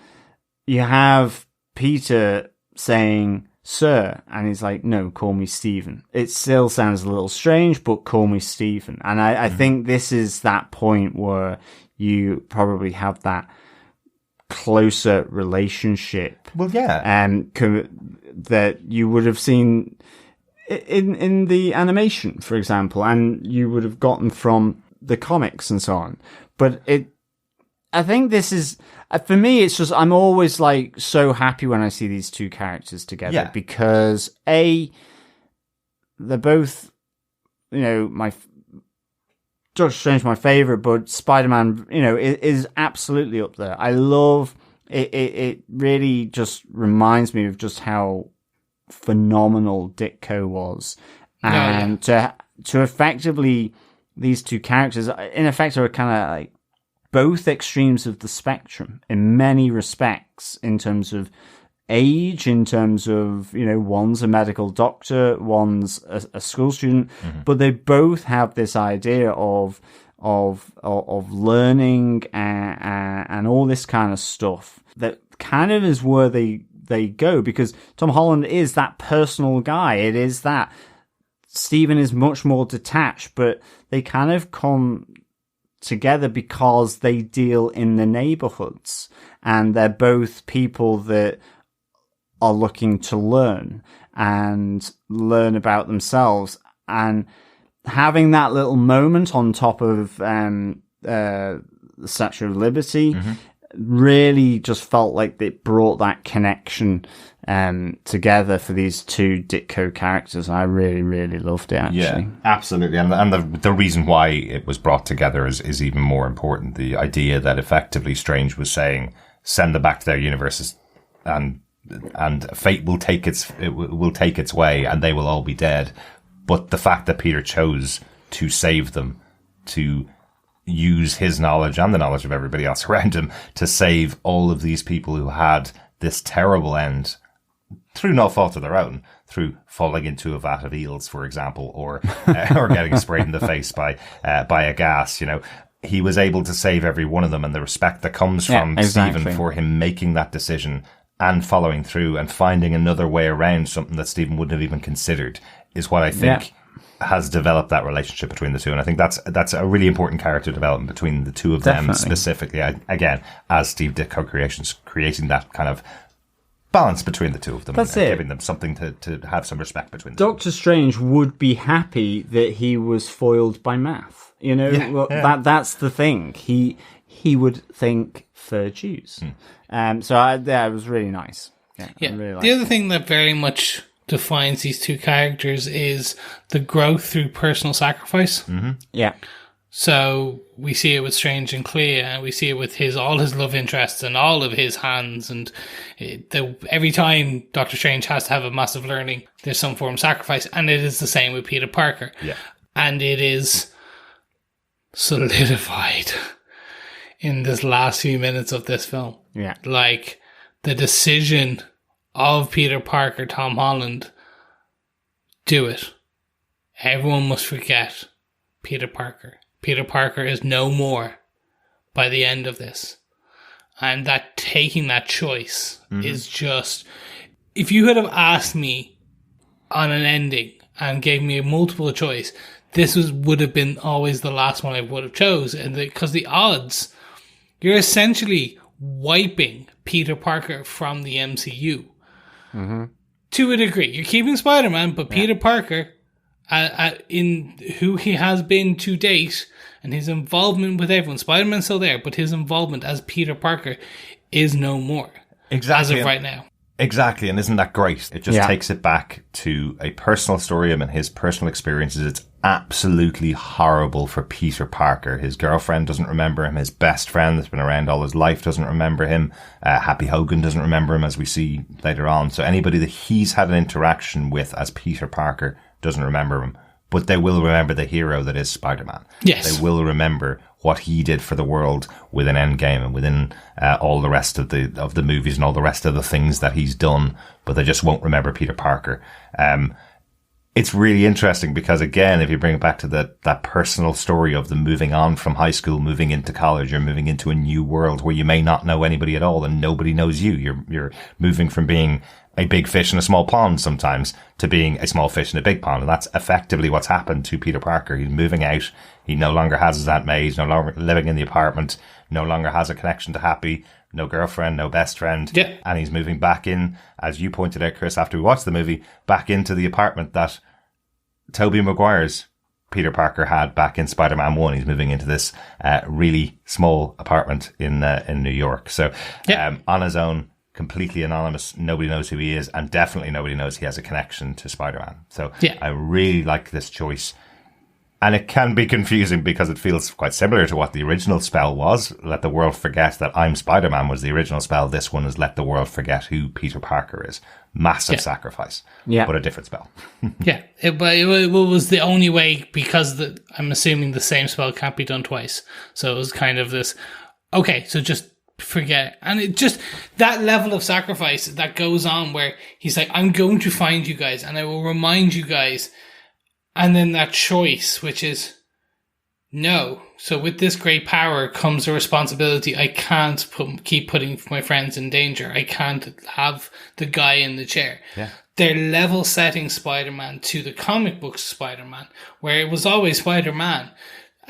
you have Peter saying, sir, and he's like, no, call me Stephen. It still sounds a little strange, but call me Stephen. And I think this is that point where you probably have that closer relationship. Well, yeah. That you would have seen in the animation, for example, and you would have gotten from the comics and so on. But I think this is, for me, it's just, I'm always like so happy when I see these two characters together because they're both, Doctor Strange, my favorite, but Spider-Man, is absolutely up there. I love it. It really just reminds me of just how phenomenal Ditko was. And to effectively, these two characters, in effect, are kind of like both extremes of the spectrum in many respects, in terms of age, in terms of, one's a medical doctor, one's a school student, but they both have this idea of learning and all this kind of stuff that kind of is where they go, because Tom Holland is that personal guy. It is that Stephen is much more detached, but they kind of come together because they deal in the neighborhoods, and they're both people that are looking to learn about themselves, and having that little moment on top of the Statue of Liberty really just felt like it brought that connection together for these two Ditko characters. I really, really loved it, actually. Yeah, absolutely. And the reason why it was brought together is even more important. The idea that effectively Strange was saying, send them back to their universes, and fate will take its way, and they will all be dead. But the fact that Peter chose to save them, to use his knowledge and the knowledge of everybody else around him to save all of these people who had this terrible end through no fault of their own, through falling into a vat of eels, for example, or getting sprayed in the face by a gas. He was able to save every one of them, and the respect that comes from Stephen for him making that decision and following through and finding another way around something that Stephen wouldn't have even considered is what I think has developed that relationship between the two. And I think that's a really important character development between the two of them specifically. Again, as Steve Ditko Creations, creating that kind of balance between the two of them. That's and it. Giving them something to have some respect between them. Doctor Strange would be happy that he was foiled by math. That's the thing. He would think fair dues. It was really nice. Yeah. Really the other thing that very much defines these two characters is the growth through personal sacrifice. Mm-hmm. Yeah. So we see it with Strange and Clea, and we see it with all his love interests and all of his hands. And every time Doctor Strange has to have a massive learning, there's some form of sacrifice. And it is the same with Peter Parker. Yeah. And it is solidified in this last few minutes of this film. Yeah. Like the decision of Peter Parker, Tom Holland, do it. Everyone must forget Peter Parker. Peter Parker is no more by the end of this. And that taking that choice is just... If you had have asked me on an ending and gave me a multiple choice, this would have been always the last one I would have chose. And because the odds, you're essentially wiping Peter Parker from the MCU. Mm-hmm. To a degree. You're keeping Spider-Man, but Peter Parker, in who he has been to date, and his involvement with everyone, Spider-Man's still there, but his involvement as Peter Parker is no more. Exactly. As of right now. Exactly, and isn't that great? It just takes it back to a personal story and his personal experiences. It's absolutely horrible for Peter Parker. His girlfriend doesn't remember him. His best friend that's been around all his life doesn't remember him. Happy Hogan doesn't remember him, as we see later on. So anybody that he's had an interaction with as Peter Parker doesn't remember him. But they will remember the hero that is Spider-Man. Yes. They will remember what he did for the world within Endgame and within all the rest of the movies and all the rest of the things that he's done. But they just won't remember Peter Parker. It's really interesting because, again, if you bring it back to that personal story of them moving on from high school, moving into college, or moving into a new world where you may not know anybody at all and nobody knows you. You're moving from being a big fish in a small pond sometimes to being a small fish in a big pond. And that's effectively what's happened to Peter Parker. He's moving out. He no longer has his Aunt May. He's no longer living in the apartment, no longer has a connection to Happy, no girlfriend, no best friend. Yeah. And he's moving back in, as you pointed out, Chris, after we watched the movie, back into the apartment that Tobey Maguire's Peter Parker had back in Spider-Man 1. He's moving into this really small apartment in New York. So on his own, completely anonymous, nobody knows who he is, and definitely nobody knows he has a connection to Spider-Man. So I really like this choice. And it can be confusing because it feels quite similar to what the original spell was. Let the world forget that I'm Spider-Man was the original spell. This one is let the world forget who Peter Parker is. Massive sacrifice, but a different spell. It was the only way because I'm assuming the same spell can't be done twice. So it was kind of this, okay, so just forget it. And it just, that level of sacrifice that goes on where he's like, I'm going to find you guys and I will remind you guys. And then that choice, which is no. So with this great power comes a responsibility. I can't keep putting my friends in danger. I can't have the guy in the chair. Yeah. They're level setting Spider-Man to the comic book Spider-Man, where it was always Spider-Man.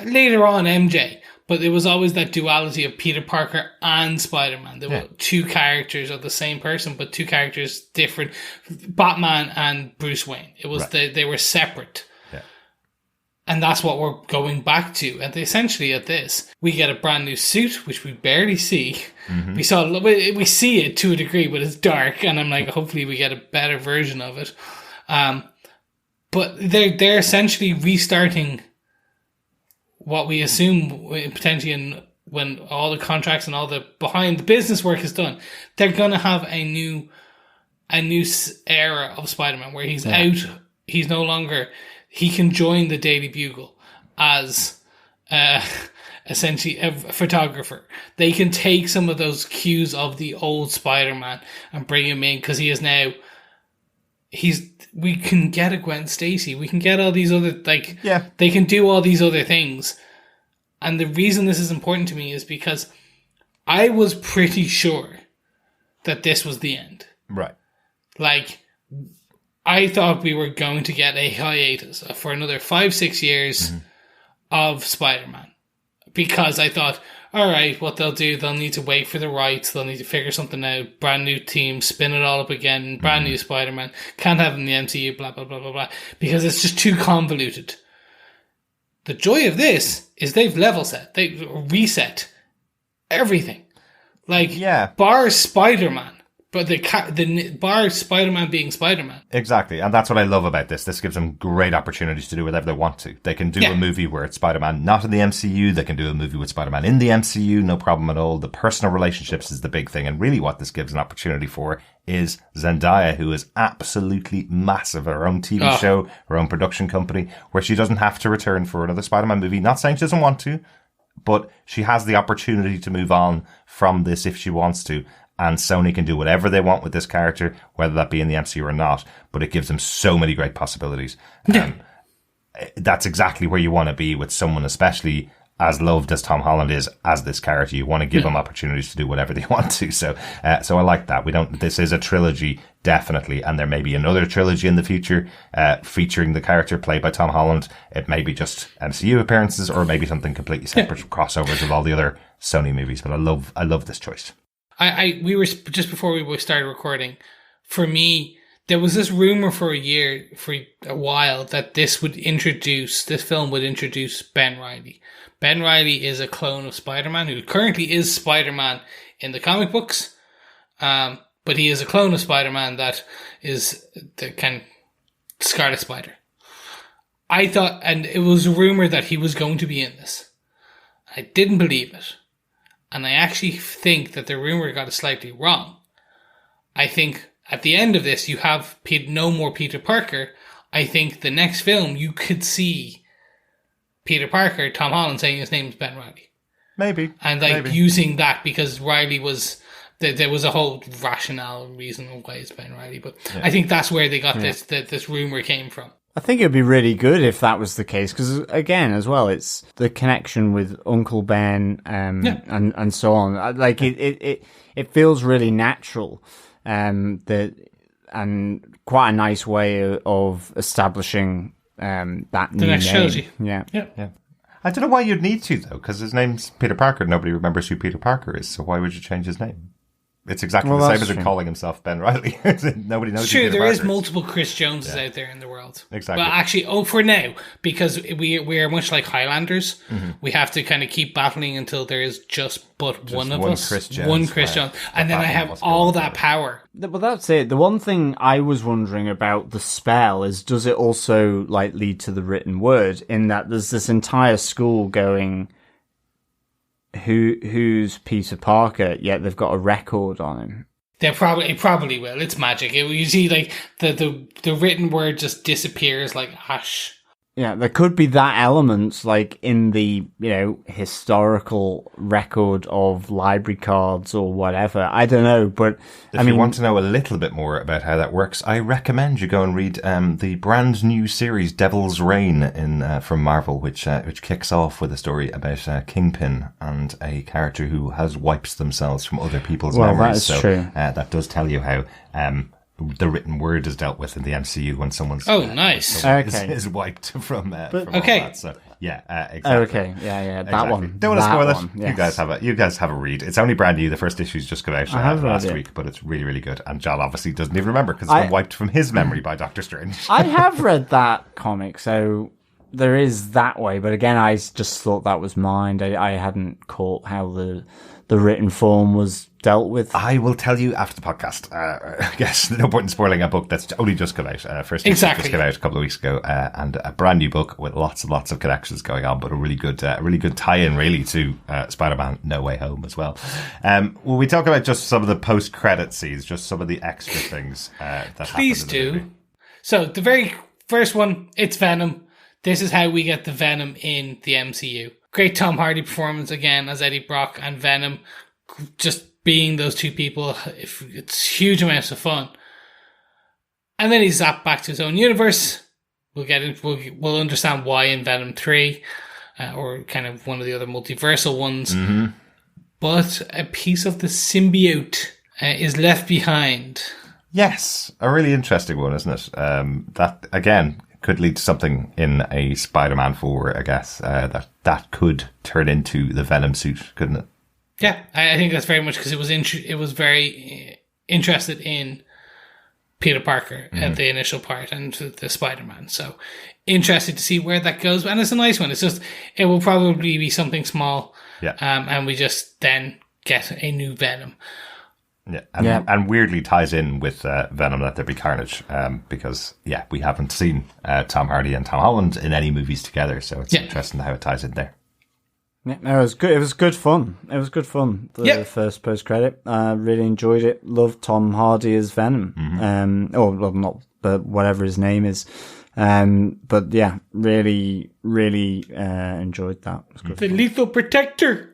Later on, MJ. But it was always that duality of Peter Parker and Spider-Man. There were two characters of the same person, but two characters different. Batman and Bruce Wayne. It was they were separate. And that's what we're going back to. And essentially at this, we get a brand new suit, which we barely see. Mm-hmm. We see it to a degree, but it's dark. And I'm like, hopefully we get a better version of it. But they're essentially restarting what we assume potentially when all the contracts and all the behind the business work is done. They're going to have a new era of Spider-Man where he's out. He's no longer... He can join the Daily Bugle as essentially a photographer. They can take some of those cues of the old Spider-Man and bring him in because he is now. We can get a Gwen Stacy. We can get all these other They can do all these other things, and the reason this is important to me is because I was pretty sure that this was the end. Right. Like. I thought we were going to get a hiatus for another 5-6 years of Spider-Man. Because I thought, all right, what they'll do, they'll need to wait for the rights, they'll need to figure something out, brand new team, spin it all up again, brand new Spider-Man, can't have him in the MCU, blah, blah, blah, blah, blah, because it's just too convoluted. The joy of this is they've level set, they've reset everything. Bar Spider-Man. But the bar Spider-Man being Spider-Man. Exactly. And that's what I love about this. This gives them great opportunities to do whatever they want to. They can do a movie where it's Spider-Man not in the MCU. They can do a movie with Spider-Man in the MCU. No problem at all. The personal relationships is the big thing. And really what this gives an opportunity for is Zendaya, who is absolutely massive. Her own TV show, her own production company, where she doesn't have to return for another Spider-Man movie. Not saying she doesn't want to, but she has the opportunity to move on from this if she wants to. And Sony can do whatever they want with this character, whether that be in the MCU or not. But it gives them so many great possibilities. That's exactly where you want to be with someone, especially as loved as Tom Holland is as this character. You want to give them opportunities to do whatever they want to. So I like that. This is a trilogy, definitely. And there may be another trilogy in the future, featuring the character played by Tom Holland. It may be just MCU appearances or maybe something completely separate crossovers with all the other Sony movies. But I love this choice. We were just before we started recording. For me, there was this rumor for a while that this film would introduce Ben Reilly. Ben Reilly is a clone of Spider-Man who currently is Spider-Man in the comic books. But he is a clone of Spider-Man that is the kind of Scarlet Spider. I thought, and it was a rumor that he was going to be in this. I didn't believe it. And I actually think that the rumor got it slightly wrong. I think at the end of this, you have no more Peter Parker. I think the next film, you could see Peter Parker, Tom Holland, saying his name is Ben Reilly. Maybe. And using that because Reilly was... There was a whole rationale reason why it's Ben Reilly. But I think that's where they got this rumor came from. I think it'd be really good if that was the case, because again, as well, it's the connection with Uncle Ben, and so on. Like it feels really natural, and quite a nice way of establishing that new next name. trilogy. Yeah. I don't know why you'd need to though, because his name's Peter Parker. Nobody remembers who Peter Parker is, so why would you change his name? It's exactly the same as him calling himself Ben Reilly. Nobody knows. It's true, there is Parker multiple Chris Joneses out there in the world. Exactly. But actually, for now, because we are much like Highlanders, we have to kind of keep battling until there is just one of us. Chris Jones, one Chris Jones. And then I have all that power. But that's it. The one thing I was wondering about the spell is, does it also lead to the written word, in that there's this entire school going... Who's Peter Parker? Yet they've got a record on him. It probably will. It's magic. You see, the written word just disappears like ash. Yeah, there could be that element, in the historical record of library cards or whatever. I don't know, but if you want to know a little bit more about how that works, I recommend you go and read the brand new series Devil's Reign from Marvel, which kicks off with a story about Kingpin and a character who has wipes themselves from other people's memories. That is true. That does tell you how the written word is dealt with in the MCU when someo's nice is wiped from all that. So exactly. Okay, yeah, that exactly. one. Don't want to spoil it. Yes. You guys have a read. It's only brand new. The first issue's just come out last week, but it's really, really good. And John obviously doesn't even remember because it's been wiped from his memory by Doctor Strange. I have read that comic, so there is that way. But again, I just thought that was mine. I hadn't caught how the written form was dealt with. I will tell you after the podcast. I guess no point in spoiling a book that's only just come out. First issue just came out a couple of weeks ago, and a brand new book with lots and lots of connections going on, but a really good tie-in really to Spider-Man No Way Home as well. Will we talk about just some of the post-credit scenes, just some of the extra things that Please happen in the do. movie? So the very first one, it's Venom. This is how we get the Venom in the MCU. Great Tom Hardy performance again as Eddie Brock and Venom. Just being those two people, it's huge amounts of fun. And then he's zapped back to his own universe. We'll understand why in Venom 3, or kind of one of the other multiversal ones. Mm-hmm. But a piece of the symbiote is left behind. Yes, a really interesting one, isn't it? That again could lead to something in a Spider-Man 4, I guess. That could turn into the Venom suit, couldn't it? Yeah, I think that's very much because it was very interested in Peter Parker at the initial part and the Spider-Man. So interested to see where that goes. And it's a nice one. It will probably be something small. Yeah. And we just then get a new Venom. Yeah, and weirdly ties in with Venom Let There Be Carnage, because we haven't seen Tom Hardy and Tom Holland in any movies together, so it's interesting how it ties in there. Yeah, it was good. It was good fun. The first post credit, really enjoyed it. Loved Tom Hardy as Venom. But whatever his name is. But yeah, really, really enjoyed that. It was good. The Lethal Protector.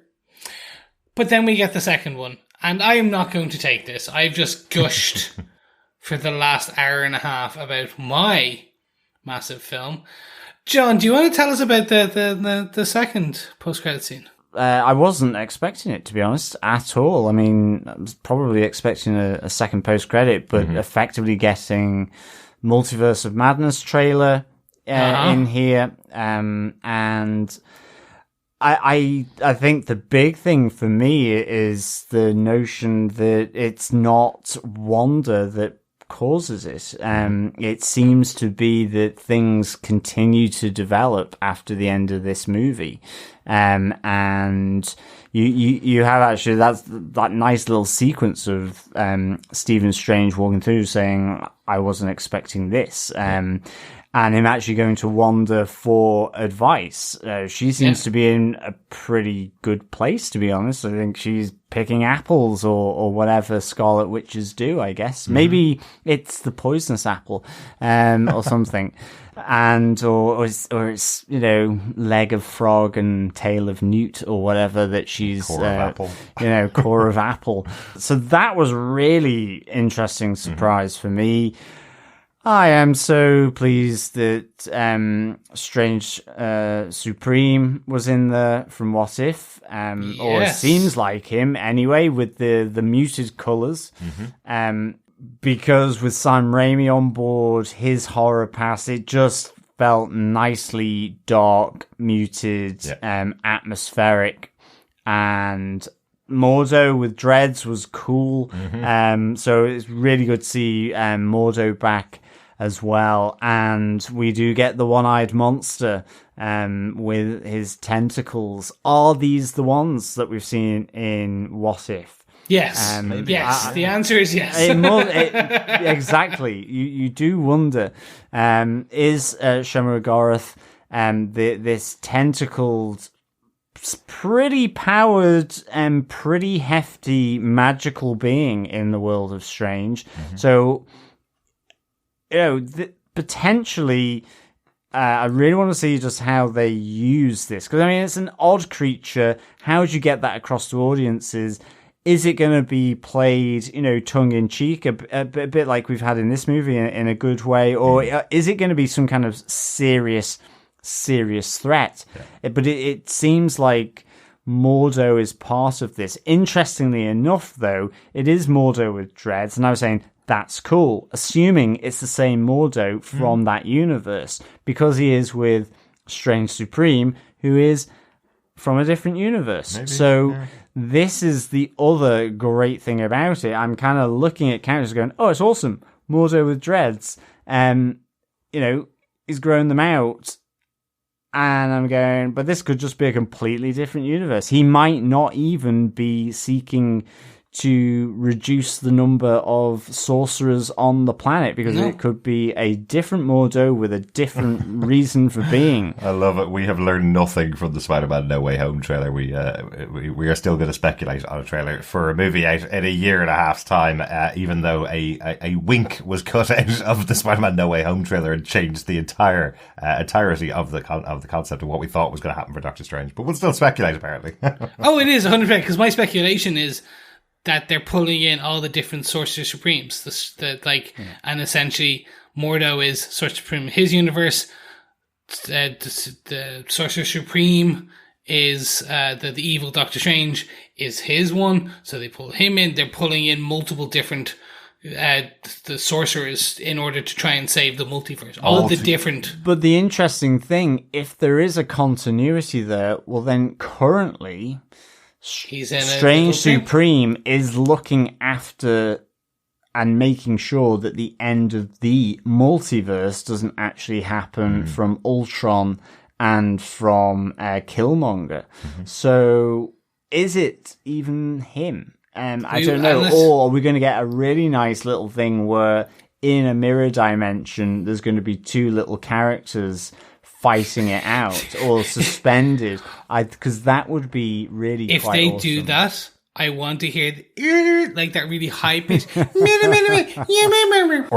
But then we get the second one. And I am not going to take this. I've just gushed for the last hour and a half about my massive film. John, do you want to tell us about the second post-credit scene? I wasn't expecting it, to be honest, at all. I mean, I was probably expecting a second post-credit, but effectively getting Multiverse of Madness trailer in here. And I think the big thing for me is the notion that it's not Wanda that causes it. It seems to be that things continue to develop after the end of this movie. And you have actually that nice little sequence of Stephen Strange walking through saying, "I wasn't expecting this," and him actually going to Wanda for advice. She seems to be in a pretty good place, to be honest. I think she's picking apples or whatever Scarlet Witches do, I guess. Maybe it's the poisonous apple, or something. Or it's, leg of frog and tail of newt or whatever that she's, core of apple. Core of apple. So that was really interesting surprise for me. I am so pleased that Strange Supreme was in there from What If, or it seems like him anyway, with the muted colours. Because with Sam Raimi on board, his horror past, it just felt nicely dark, muted, atmospheric, and Mordo with dreads was cool. So it's really good to see Mordo back as well, and we do get the one-eyed monster with his tentacles. Are these the ones that we've seen in What If? Yes. Yes. The answer is yes. Exactly. You do wonder, is Shemra Gorath this tentacled, pretty powered and pretty hefty magical being in the world of Strange? So, potentially, I really want to see just how they use this. Because, it's an odd creature. How would you get that across to audiences? Is it going to be played, tongue-in-cheek, a bit like we've had in this movie in a good way? Or is it going to be some kind of serious threat? But it seems like Mordo is part of this. Interestingly enough, though, it is Mordo with dreads. And I was saying, that's cool, assuming it's the same Mordo from that universe, because he is with Strange Supreme, who is from a different universe. This is the other great thing about it. I'm kind of looking at characters going, oh, it's awesome, Mordo with dreads. He's grown them out. And I'm going, but this could just be a completely different universe. He might not even be seeking to reduce the number of sorcerers on the planet, because it could be a different Mordo with a different reason for being. I love it. We have learned nothing from the Spider-Man No Way Home trailer. We are still going to speculate on a trailer for a movie out in a year and a half's time, even though a wink was cut out of the Spider-Man No Way Home trailer and changed the entirety of the concept of what we thought was going to happen for Doctor Strange. But we'll still speculate, apparently. Oh, it is 100%, because my speculation is that they're pulling in all the different Sorcerer Supremes, and essentially Mordo is Sorcerer Supreme in his universe. The Sorcerer Supreme is the evil Doctor Strange is his one, so they pull him in. They're pulling in multiple different the sorcerers in order to try and save the multiverse. All of the different. But the interesting thing, if there is a continuity there, well, then currently, Strange Supreme is looking after and making sure that the end of the multiverse doesn't actually happen from Ultron and from Killmonger. So is it even him? I don't know. Or are we going to get a really nice little thing where in a mirror dimension there's going to be two little characters fighting it out or suspended? Because that would be really if quite they awesome. do that, I want to hear like that really high pitch. Or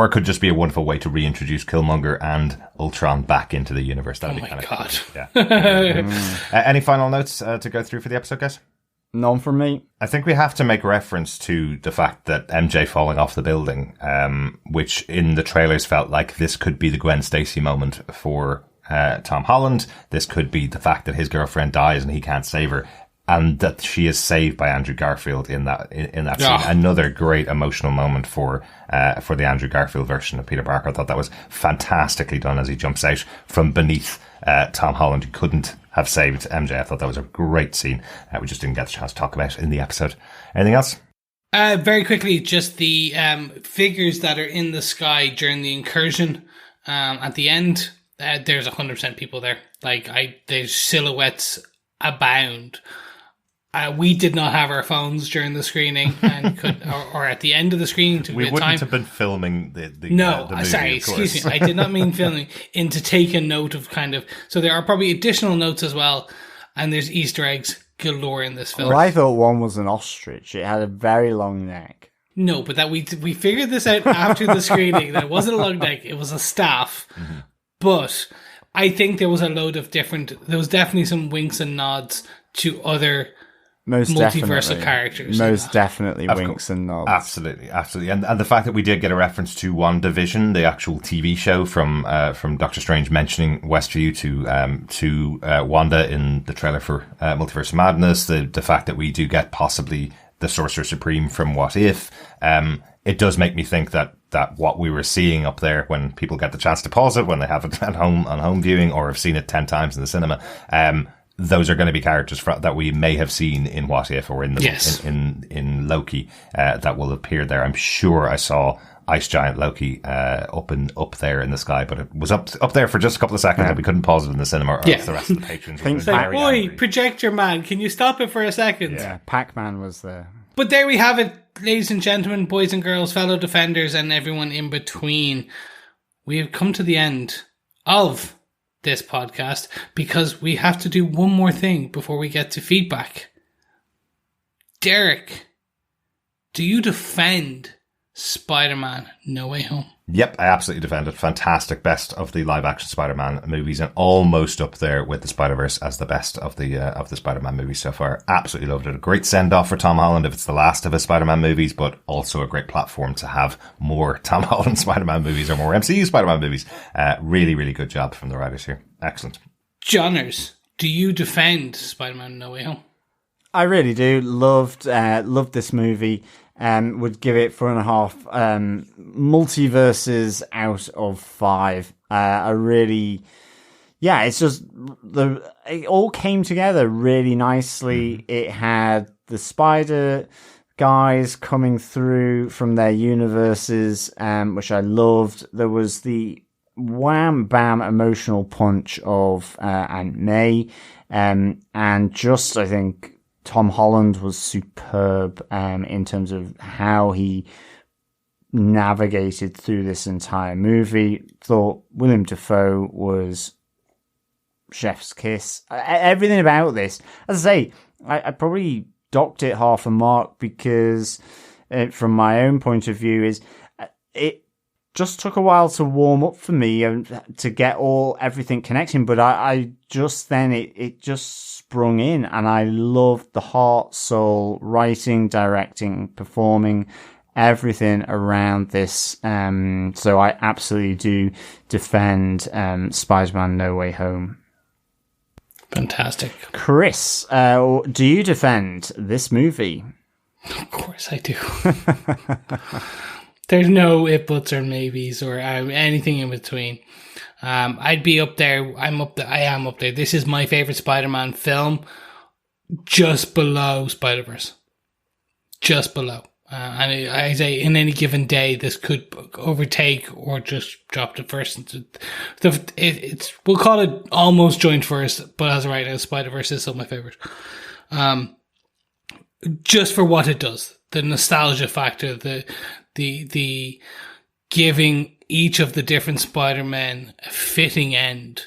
it could just be a wonderful way to reintroduce Killmonger and Ultron back into the universe. That'd be kind of cool. Yeah. Any final notes to go through for the episode, guys? None from me. I think we have to make reference to the fact that MJ falling off the building, which in the trailers felt like this could be the Gwen Stacy moment for Tom Holland. This could be the fact that his girlfriend dies and he can't save her, and that she is saved by Andrew Garfield in that scene. Another great emotional moment for the Andrew Garfield version of Peter Parker. I thought that was fantastically done as he jumps out from beneath Tom Holland, who couldn't have saved MJ. I thought that was a great scene. We just didn't get the chance to talk about in the episode. Anything else? Very quickly, just the figures that are in the sky during the incursion at the end. There's 100% people there. There's silhouettes abound. We did not have our phones during the screening, and or at the end of the screening. We wouldn't have been filming the movie, sorry, excuse me. I did not mean filming. To take a note of so there are probably additional notes as well, and there's Easter eggs galore in this film. Well, I thought one was an ostrich. It had a very long neck. No, but that we figured this out after the screening. That it wasn't a long neck; it was a staff. Mm-hmm. But I think there was a load of different. There was definitely some winks and nods to other multiversal characters. Most definitely winks and nods. Absolutely. And the fact that we did get a reference to WandaVision, the actual TV show from Doctor Strange mentioning Westview to Wanda in the trailer for Multiverse of Madness, the fact that we do get possibly the Sorcerer Supreme from What If, it does make me think that what we were seeing up there when people get the chance to pause it, when they have it at home on home viewing or have seen it 10 times in the cinema, those are going to be characters that we may have seen in What If or in in Loki that will appear there. I'm sure I saw Ice Giant Loki up there in the sky, but it was up there for just a couple of seconds and we couldn't pause it in the cinema or else the rest of the patrons were very angry. Projector Man, can you stop it for a second? Yeah, Pac-Man was there. But there we have it, ladies and gentlemen, boys and girls, fellow defenders and everyone in between. We have come to the end of this podcast because we have to do one more thing before we get to feedback. Derek, do you defend Spider-Man No Way Home? Yep, I absolutely defend it. Fantastic. Best of the live-action Spider-Man movies and almost up there with the Spider-Verse as the best of the Spider-Man movies so far. Absolutely loved it. A great send-off for Tom Holland if it's the last of his Spider-Man movies, but also a great platform to have more Tom Holland Spider-Man movies or more MCU Spider-Man movies. Really, really good job from the writers here. Excellent. Johnners, do you defend Spider-Man No Way Home? I really do. Loved this movie. Would give it 4.5 multiverses out of 5. It's just it all came together really nicely. It had the Spider guys coming through from their universes, which I loved. There was the wham bam emotional punch of Aunt May, and just I think Tom Holland was superb in terms of how he navigated through this entire movie. Thought Willem Dafoe was chef's kiss. Everything about this, as I say, I probably docked it half a mark because from my own point of view is it just took a while to warm up for me and to get everything connecting, but I just then it just sprung in and I loved the heart, soul, writing, directing, performing, everything around this. So I absolutely do defend Spider-Man No Way Home. Fantastic. Chris, do you defend this movie? Of course I do. There's no if, buts, or maybes, or anything in between. I'd be up there. I am up there. This is my favorite Spider-Man film, just below Spider-Verse. Just below. And I say in any given day, this could overtake or just drop to first. We'll call it almost joint first, but as of right now, Spider-Verse is still my favorite. Just for what it does, the nostalgia factor, the giving each of the different Spider-Men a fitting end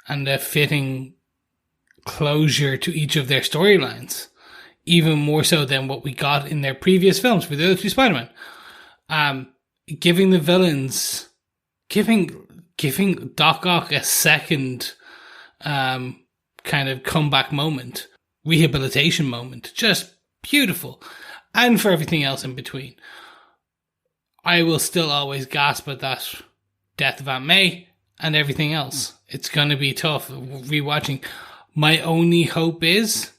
and a fitting closure to each of their storylines, even more so than what we got in their previous films for the other two Spider-Men. Giving the villains, giving Doc Ock a second kind of comeback moment, rehabilitation moment, just beautiful, and for everything else in between. I will still always gasp at that death of Aunt May and everything else. It's going to be tough rewatching. My only hope is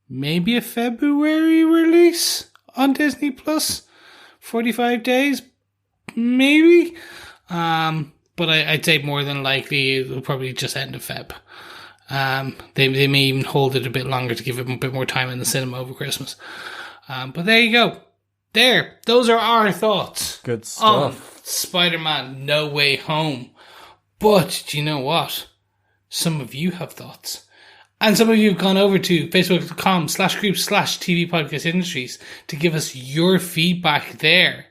maybe a February release on Disney Plus. 45 days, maybe. But I'd say more than likely it will probably just end of Feb. They may even hold it a bit longer to give it a bit more time in the cinema over Christmas. But there you go. Those are our thoughts. Good stuff. On Spider-Man No Way Home. But do you know what? Some of you have thoughts. And some of you have gone over to facebook.com/group/TV Podcast Industries to give us your feedback there.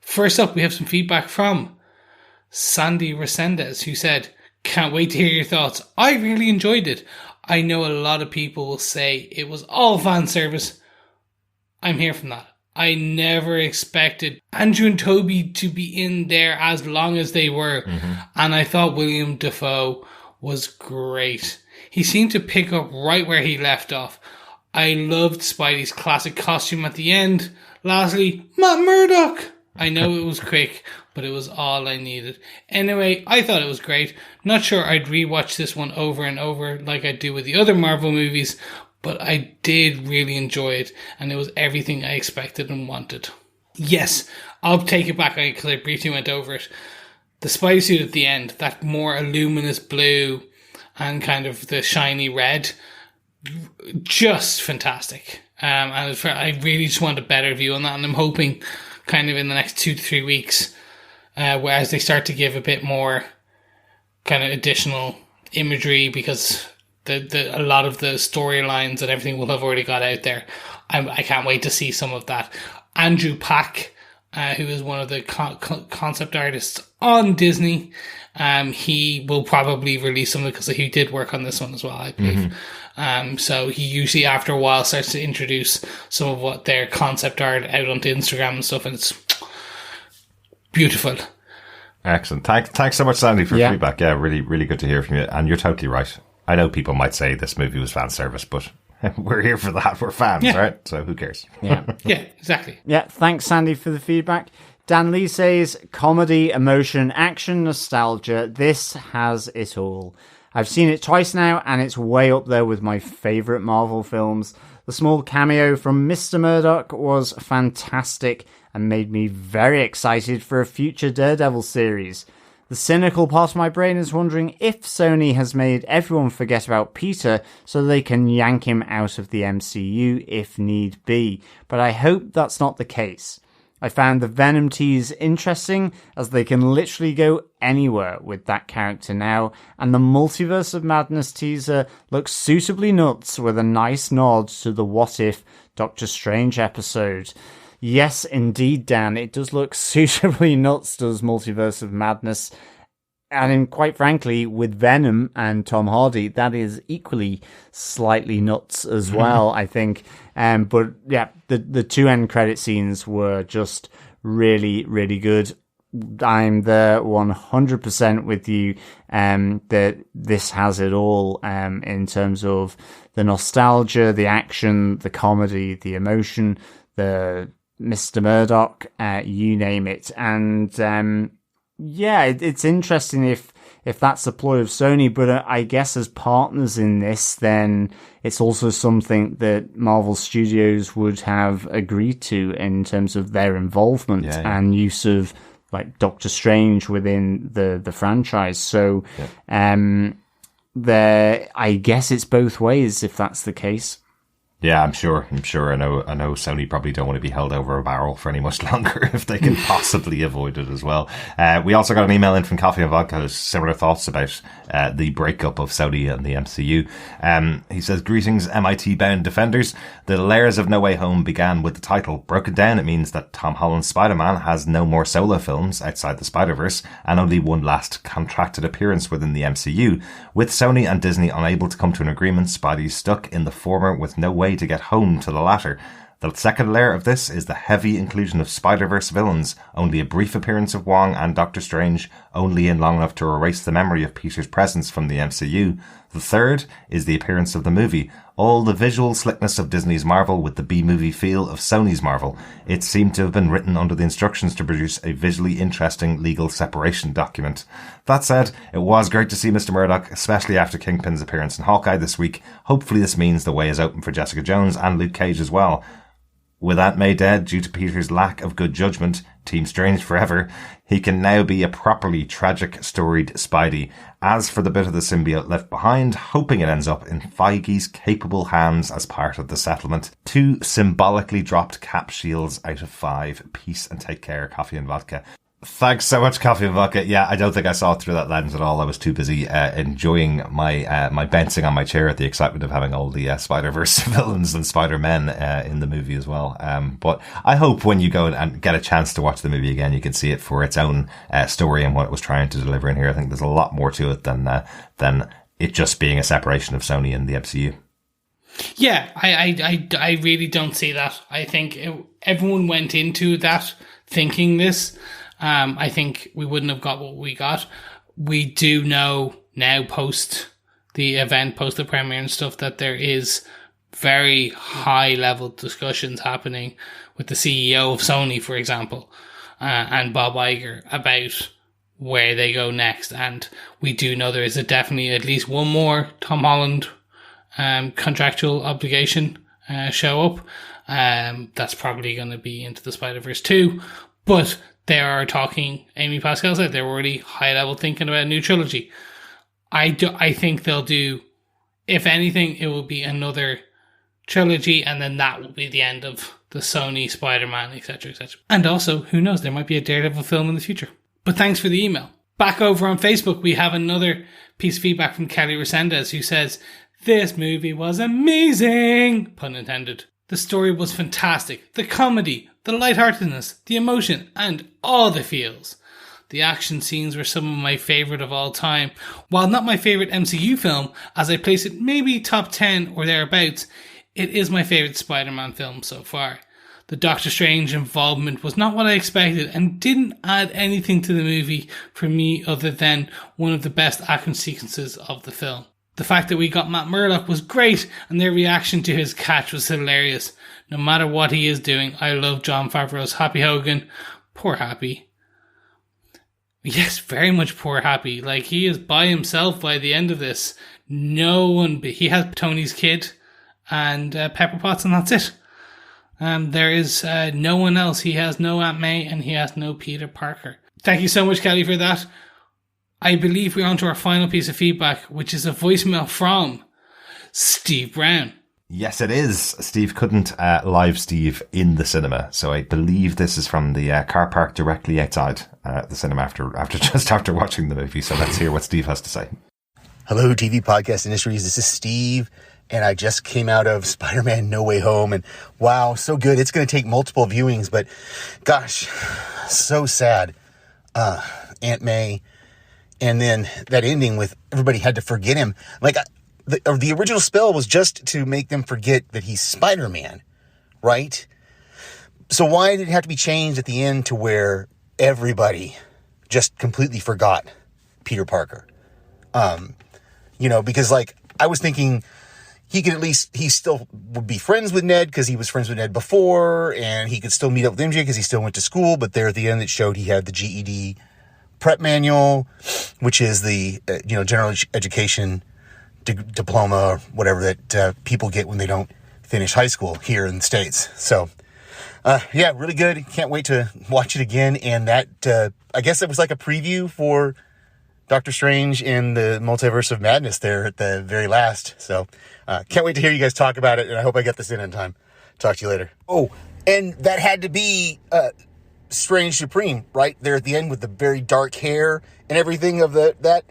First up, we have some feedback from Sandy Resendez, who said, "Can't wait to hear your thoughts. I really enjoyed it. I know a lot of people will say it was all fan service. I'm here from that. I never expected Andrew and Toby to be in there as long as they were. And I thought William Dafoe was great. He seemed to pick up right where he left off. I loved Spidey's classic costume at the end. Lastly, Matt Murdock. I know it was quick, but it was all I needed. Anyway, I thought it was great. Not sure I'd rewatch this one over and over like I do with the other Marvel movies, but I did really enjoy it, and it was everything I expected and wanted." Yes, I'll take it back because I briefly went over it. The Spidey suit at the end, that more luminous blue and kind of the shiny red, just fantastic. And I really just want a better view on that, and I'm hoping kind of in the next 2 to 3 weeks, whereas they start to give a bit more kind of additional imagery, because a lot of the storylines and everything will have already got out there. I can't wait to see some of that. Andrew Pack, who is one of the concept artists on Disney, he will probably release something because he did work on this one as well, I believe. So he usually after a while starts to introduce some of what their concept art out onto Instagram and stuff, and it's beautiful. Excellent. Thanks so much, Sandy, for feedback. Yeah, really, really good to hear from you. And you're totally right. I know people might say this movie was fan service, but we're here for that. We're fans, right? So who cares? Yeah. Yeah, exactly. Yeah, thanks, Sandy, for the feedback. Dan Lee says, comedy, emotion, action, nostalgia. This has it all. I've seen it twice now, and it's way up there with my favourite Marvel films. The small cameo from Mr. Murdock was fantastic and made me very excited for a future Daredevil series. The cynical part of my brain is wondering if Sony has made everyone forget about Peter so they can yank him out of the MCU if need be, but I hope that's not the case. I found the Venom tease interesting, as they can literally go anywhere with that character now, and the Multiverse of Madness teaser looks suitably nuts with a nice nod to the What If Doctor Strange episode. Yes, indeed, Dan, it does look suitably nuts, does Multiverse of Madness. And quite frankly, with Venom and Tom Hardy, that is equally slightly nuts as well, I think. But yeah, the two end credit scenes were just really, really good. I'm there 100% with you that this has it all in terms of the nostalgia, the action, the comedy, the emotion, the Mr. Murdock, you name it. And yeah, it's interesting if that's the ploy of Sony, but I guess as partners in this, then it's also something that Marvel Studios would have agreed to in terms of their involvement and use of like Doctor Strange within the franchise. So I guess it's both ways if that's the case. Yeah, I'm sure. I know Sony probably don't want to be held over a barrel for any much longer if they can possibly avoid it as well. We also got an email in from Coffee and Vodka who's similar thoughts about the breakup of Sony and the MCU. He says, "Greetings, MIT-bound defenders. The layers of No Way Home began with the title. Broken down, it means that Tom Holland's Spider-Man has no more solo films outside the Spider-Verse and only one last contracted appearance within the MCU. With Sony and Disney unable to come to an agreement, Spidey's stuck in the former with no way to get home to the latter. The second layer of this is the heavy inclusion of Spider-Verse villains, only a brief appearance of Wong and Doctor Strange, only in long enough to erase the memory of Peter's presence from the MCU. The third is the appearance of the movie, all the visual slickness of Disney's Marvel with the B-movie feel of Sony's Marvel. It seemed to have been written under the instructions to produce a visually interesting legal separation document. That said, it was great to see Mr. Murdock, especially after Kingpin's appearance in Hawkeye this week. Hopefully this means the way is open for Jessica Jones and Luke Cage as well. With Aunt May dead due to Peter's lack of good judgment, Team Strange forever, he can now be a properly tragic storied Spidey. As for the bit of the symbiote left behind, hoping it ends up in Feige's capable hands as part of the settlement. 2 symbolically dropped cap shields out of 5. Peace and take care, Coffee and Vodka. Thanks so much, Coffee and Vodka. Yeah, I don't think I saw it through that lens at all. I was too busy enjoying my bouncing on my chair at the excitement of having all the Spider-Verse villains and Spider-Men in the movie as well. But I hope when you go and get a chance to watch the movie again, you can see it for its own story and what it was trying to deliver in here. I think there's a lot more to it than it just being a separation of Sony and the MCU. Yeah, I really don't see that. I think everyone went into that thinking this. I think we wouldn't have got what we got. We do know now, post the event, post the premiere and stuff, that there is very high level discussions happening with the CEO of Sony, for example, and Bob Iger about where they go next. And we do know there is definitely at least one more Tom Holland contractual obligation show up. That's probably going to be Into the Spider-Verse 2, but they are talking, Amy Pascal said they're already high level thinking about a new trilogy. I think they'll do, if anything, it will be another trilogy, and then that will be the end of the Sony Spider-Man, etc., etc. And also, who knows, there might be a Daredevil film in the future. But thanks for the email. Back over on Facebook, we have another piece of feedback from Kelly Resendez, who says, "This movie was amazing!" Pun intended. The story was fantastic. The comedy, the lightheartedness, the emotion, and all the feels. The action scenes were some of my favourite of all time. While not my favourite MCU film, as I place it maybe top 10 or thereabouts, it is my favourite Spider-Man film so far. The Doctor Strange involvement was not what I expected and didn't add anything to the movie for me other than one of the best action sequences of the film. The fact that we got Matt Murdock was great, and their reaction to his catch was hilarious. No matter what he is doing, I love Jon Favreau's Happy Hogan. Poor Happy. Yes, very much poor Happy. Like, he is by himself by the end of this. No one, he has Tony's kid and Pepper Potts, and that's it. There is no one else. He has no Aunt May, and he has no Peter Parker. Thank you so much, Kelly, for that. I believe we're on to our final piece of feedback, which is a voicemail from Steve Brown. Yes, it is. Steve couldn't live Steve in the cinema, so I believe this is from the car park directly outside the cinema after watching the movie. So let's hear what Steve has to say. Hello, TV podcast industries. This is Steve, and I just came out of Spider-Man No Way Home, and wow, so good. It's going to take multiple viewings, but gosh, so sad. Aunt May. And then that ending with everybody had to forget him. Like, the original spell was just to make them forget that he's Spider-Man, right? So why did it have to be changed at the end to where everybody just completely forgot Peter Parker? Because, like, I was thinking he still would be friends with Ned because he was friends with Ned before, and he could still meet up with MJ because he still went to school, but there at the end it showed he had the GED prep manual, which is the general education diploma or whatever that people get when they don't finish high school here in the States. So really good. Can't wait to watch it again. And that I guess it was like a preview for Doctor Strange in the Multiverse of Madness there at the very last. So can't wait to hear you guys talk about it, and I hope I get this in time. Talk to you later. Oh, and that had to be Strange Supreme right there at the end with the very dark hair and everything of that.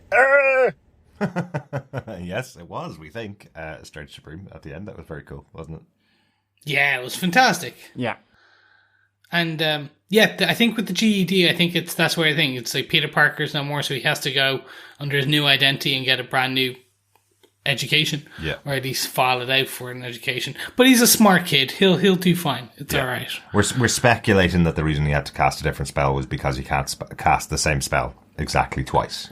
Yes, it was, we think, Strange Supreme at the end. That was very cool, wasn't it? Yeah, it was fantastic. Yeah. And I think with the GED, I think that's where I think it's like Peter Parker's no more, so he has to go under his new identity and get a brand new education, or at least file it out for an education. But he's a smart kid; he'll do fine. It's all right. We're speculating that the reason he had to cast a different spell was because he can't cast the same spell exactly twice.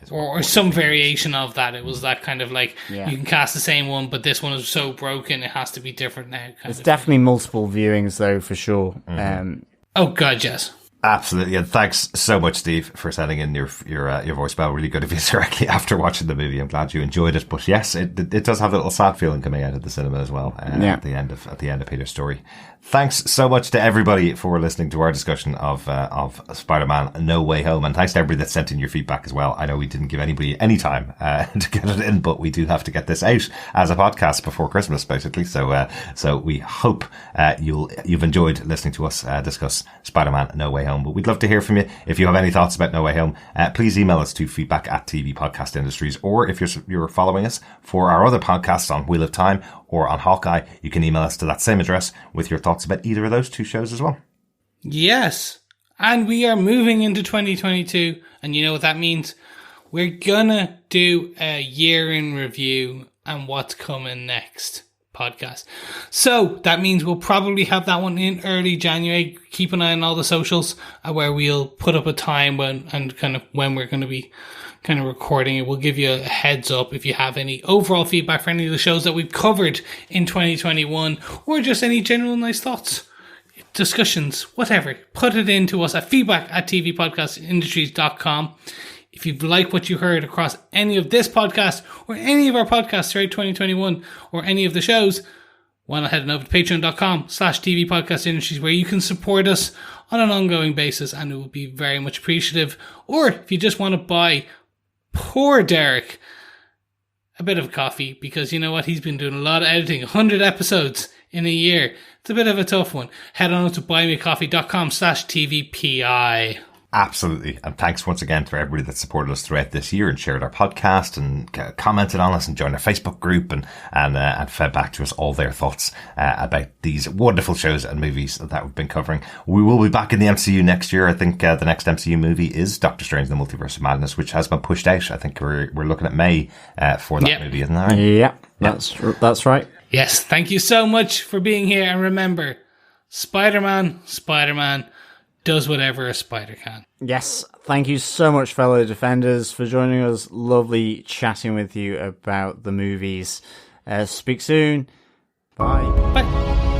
Or some variation of that. It was that kind of like you can cast the same one, but this one is so broken it has to be different now. There's definitely multiple viewings though, for sure. Mm-hmm. Oh god, yes. Absolutely, and thanks so much, Steve, for sending in your voicemail. Really good of you directly after watching the movie. I'm glad you enjoyed it. But yes, it does have a little sad feeling coming out of the cinema as well at the end of Peter's story. Thanks so much to everybody for listening to our discussion of Spider-Man No Way Home, and thanks to everybody that sent in your feedback as well. I know we didn't give anybody any time to get it in, but we do have to get this out as a podcast before Christmas, basically. So we hope you've enjoyed listening to us discuss Spider-Man No Way Home. Home. But we'd love to hear from you. If you have any thoughts about No Way Home, please email us to feedback@TV Podcast Industries. Or if you're following us for our other podcasts on Wheel of Time or on Hawkeye, you can email us to that same address with your thoughts about either of those two shows as well. Yes. And we are moving into 2022. And you know what that means? We're gonna do a year in review and what's coming next podcast. So that means we'll probably have that one in early January. Keep an eye on all the socials where we'll put up a time when we're going to be kind of recording it. We'll give you a heads up if you have any overall feedback for any of the shows that we've covered in 2021 or just any general nice thoughts, discussions, whatever. Put it into us at feedback@tvpodcastindustries.com. If you like what you heard across any of this podcast or any of our podcasts throughout 2021 or any of the shows, why not head on over to patreon.com/TV Podcast Industries where you can support us on an ongoing basis and it will be very much appreciative. Or if you just want to buy poor Derek a bit of coffee because you know what, he's been doing a lot of editing, 100 episodes in a year. It's a bit of a tough one. Head on to buymeacoffee.com/TVPI. Absolutely. And thanks once again to everybody that supported us throughout this year and shared our podcast and commented on us and joined our Facebook group and fed back to us all their thoughts about these wonderful shows and movies that we've been covering. We will be back in the MCU next year. I think the next MCU movie is Doctor Strange and the Multiverse of Madness, which has been pushed out. I think we're looking at May for that movie, isn't that right? Yeah, that's right. Yes, thank you so much for being here. And remember, Spider-Man does whatever a spider can. Yes, thank you so much, fellow Defenders, for joining us. Lovely chatting with you about the movies. Speak soon. Bye. Bye.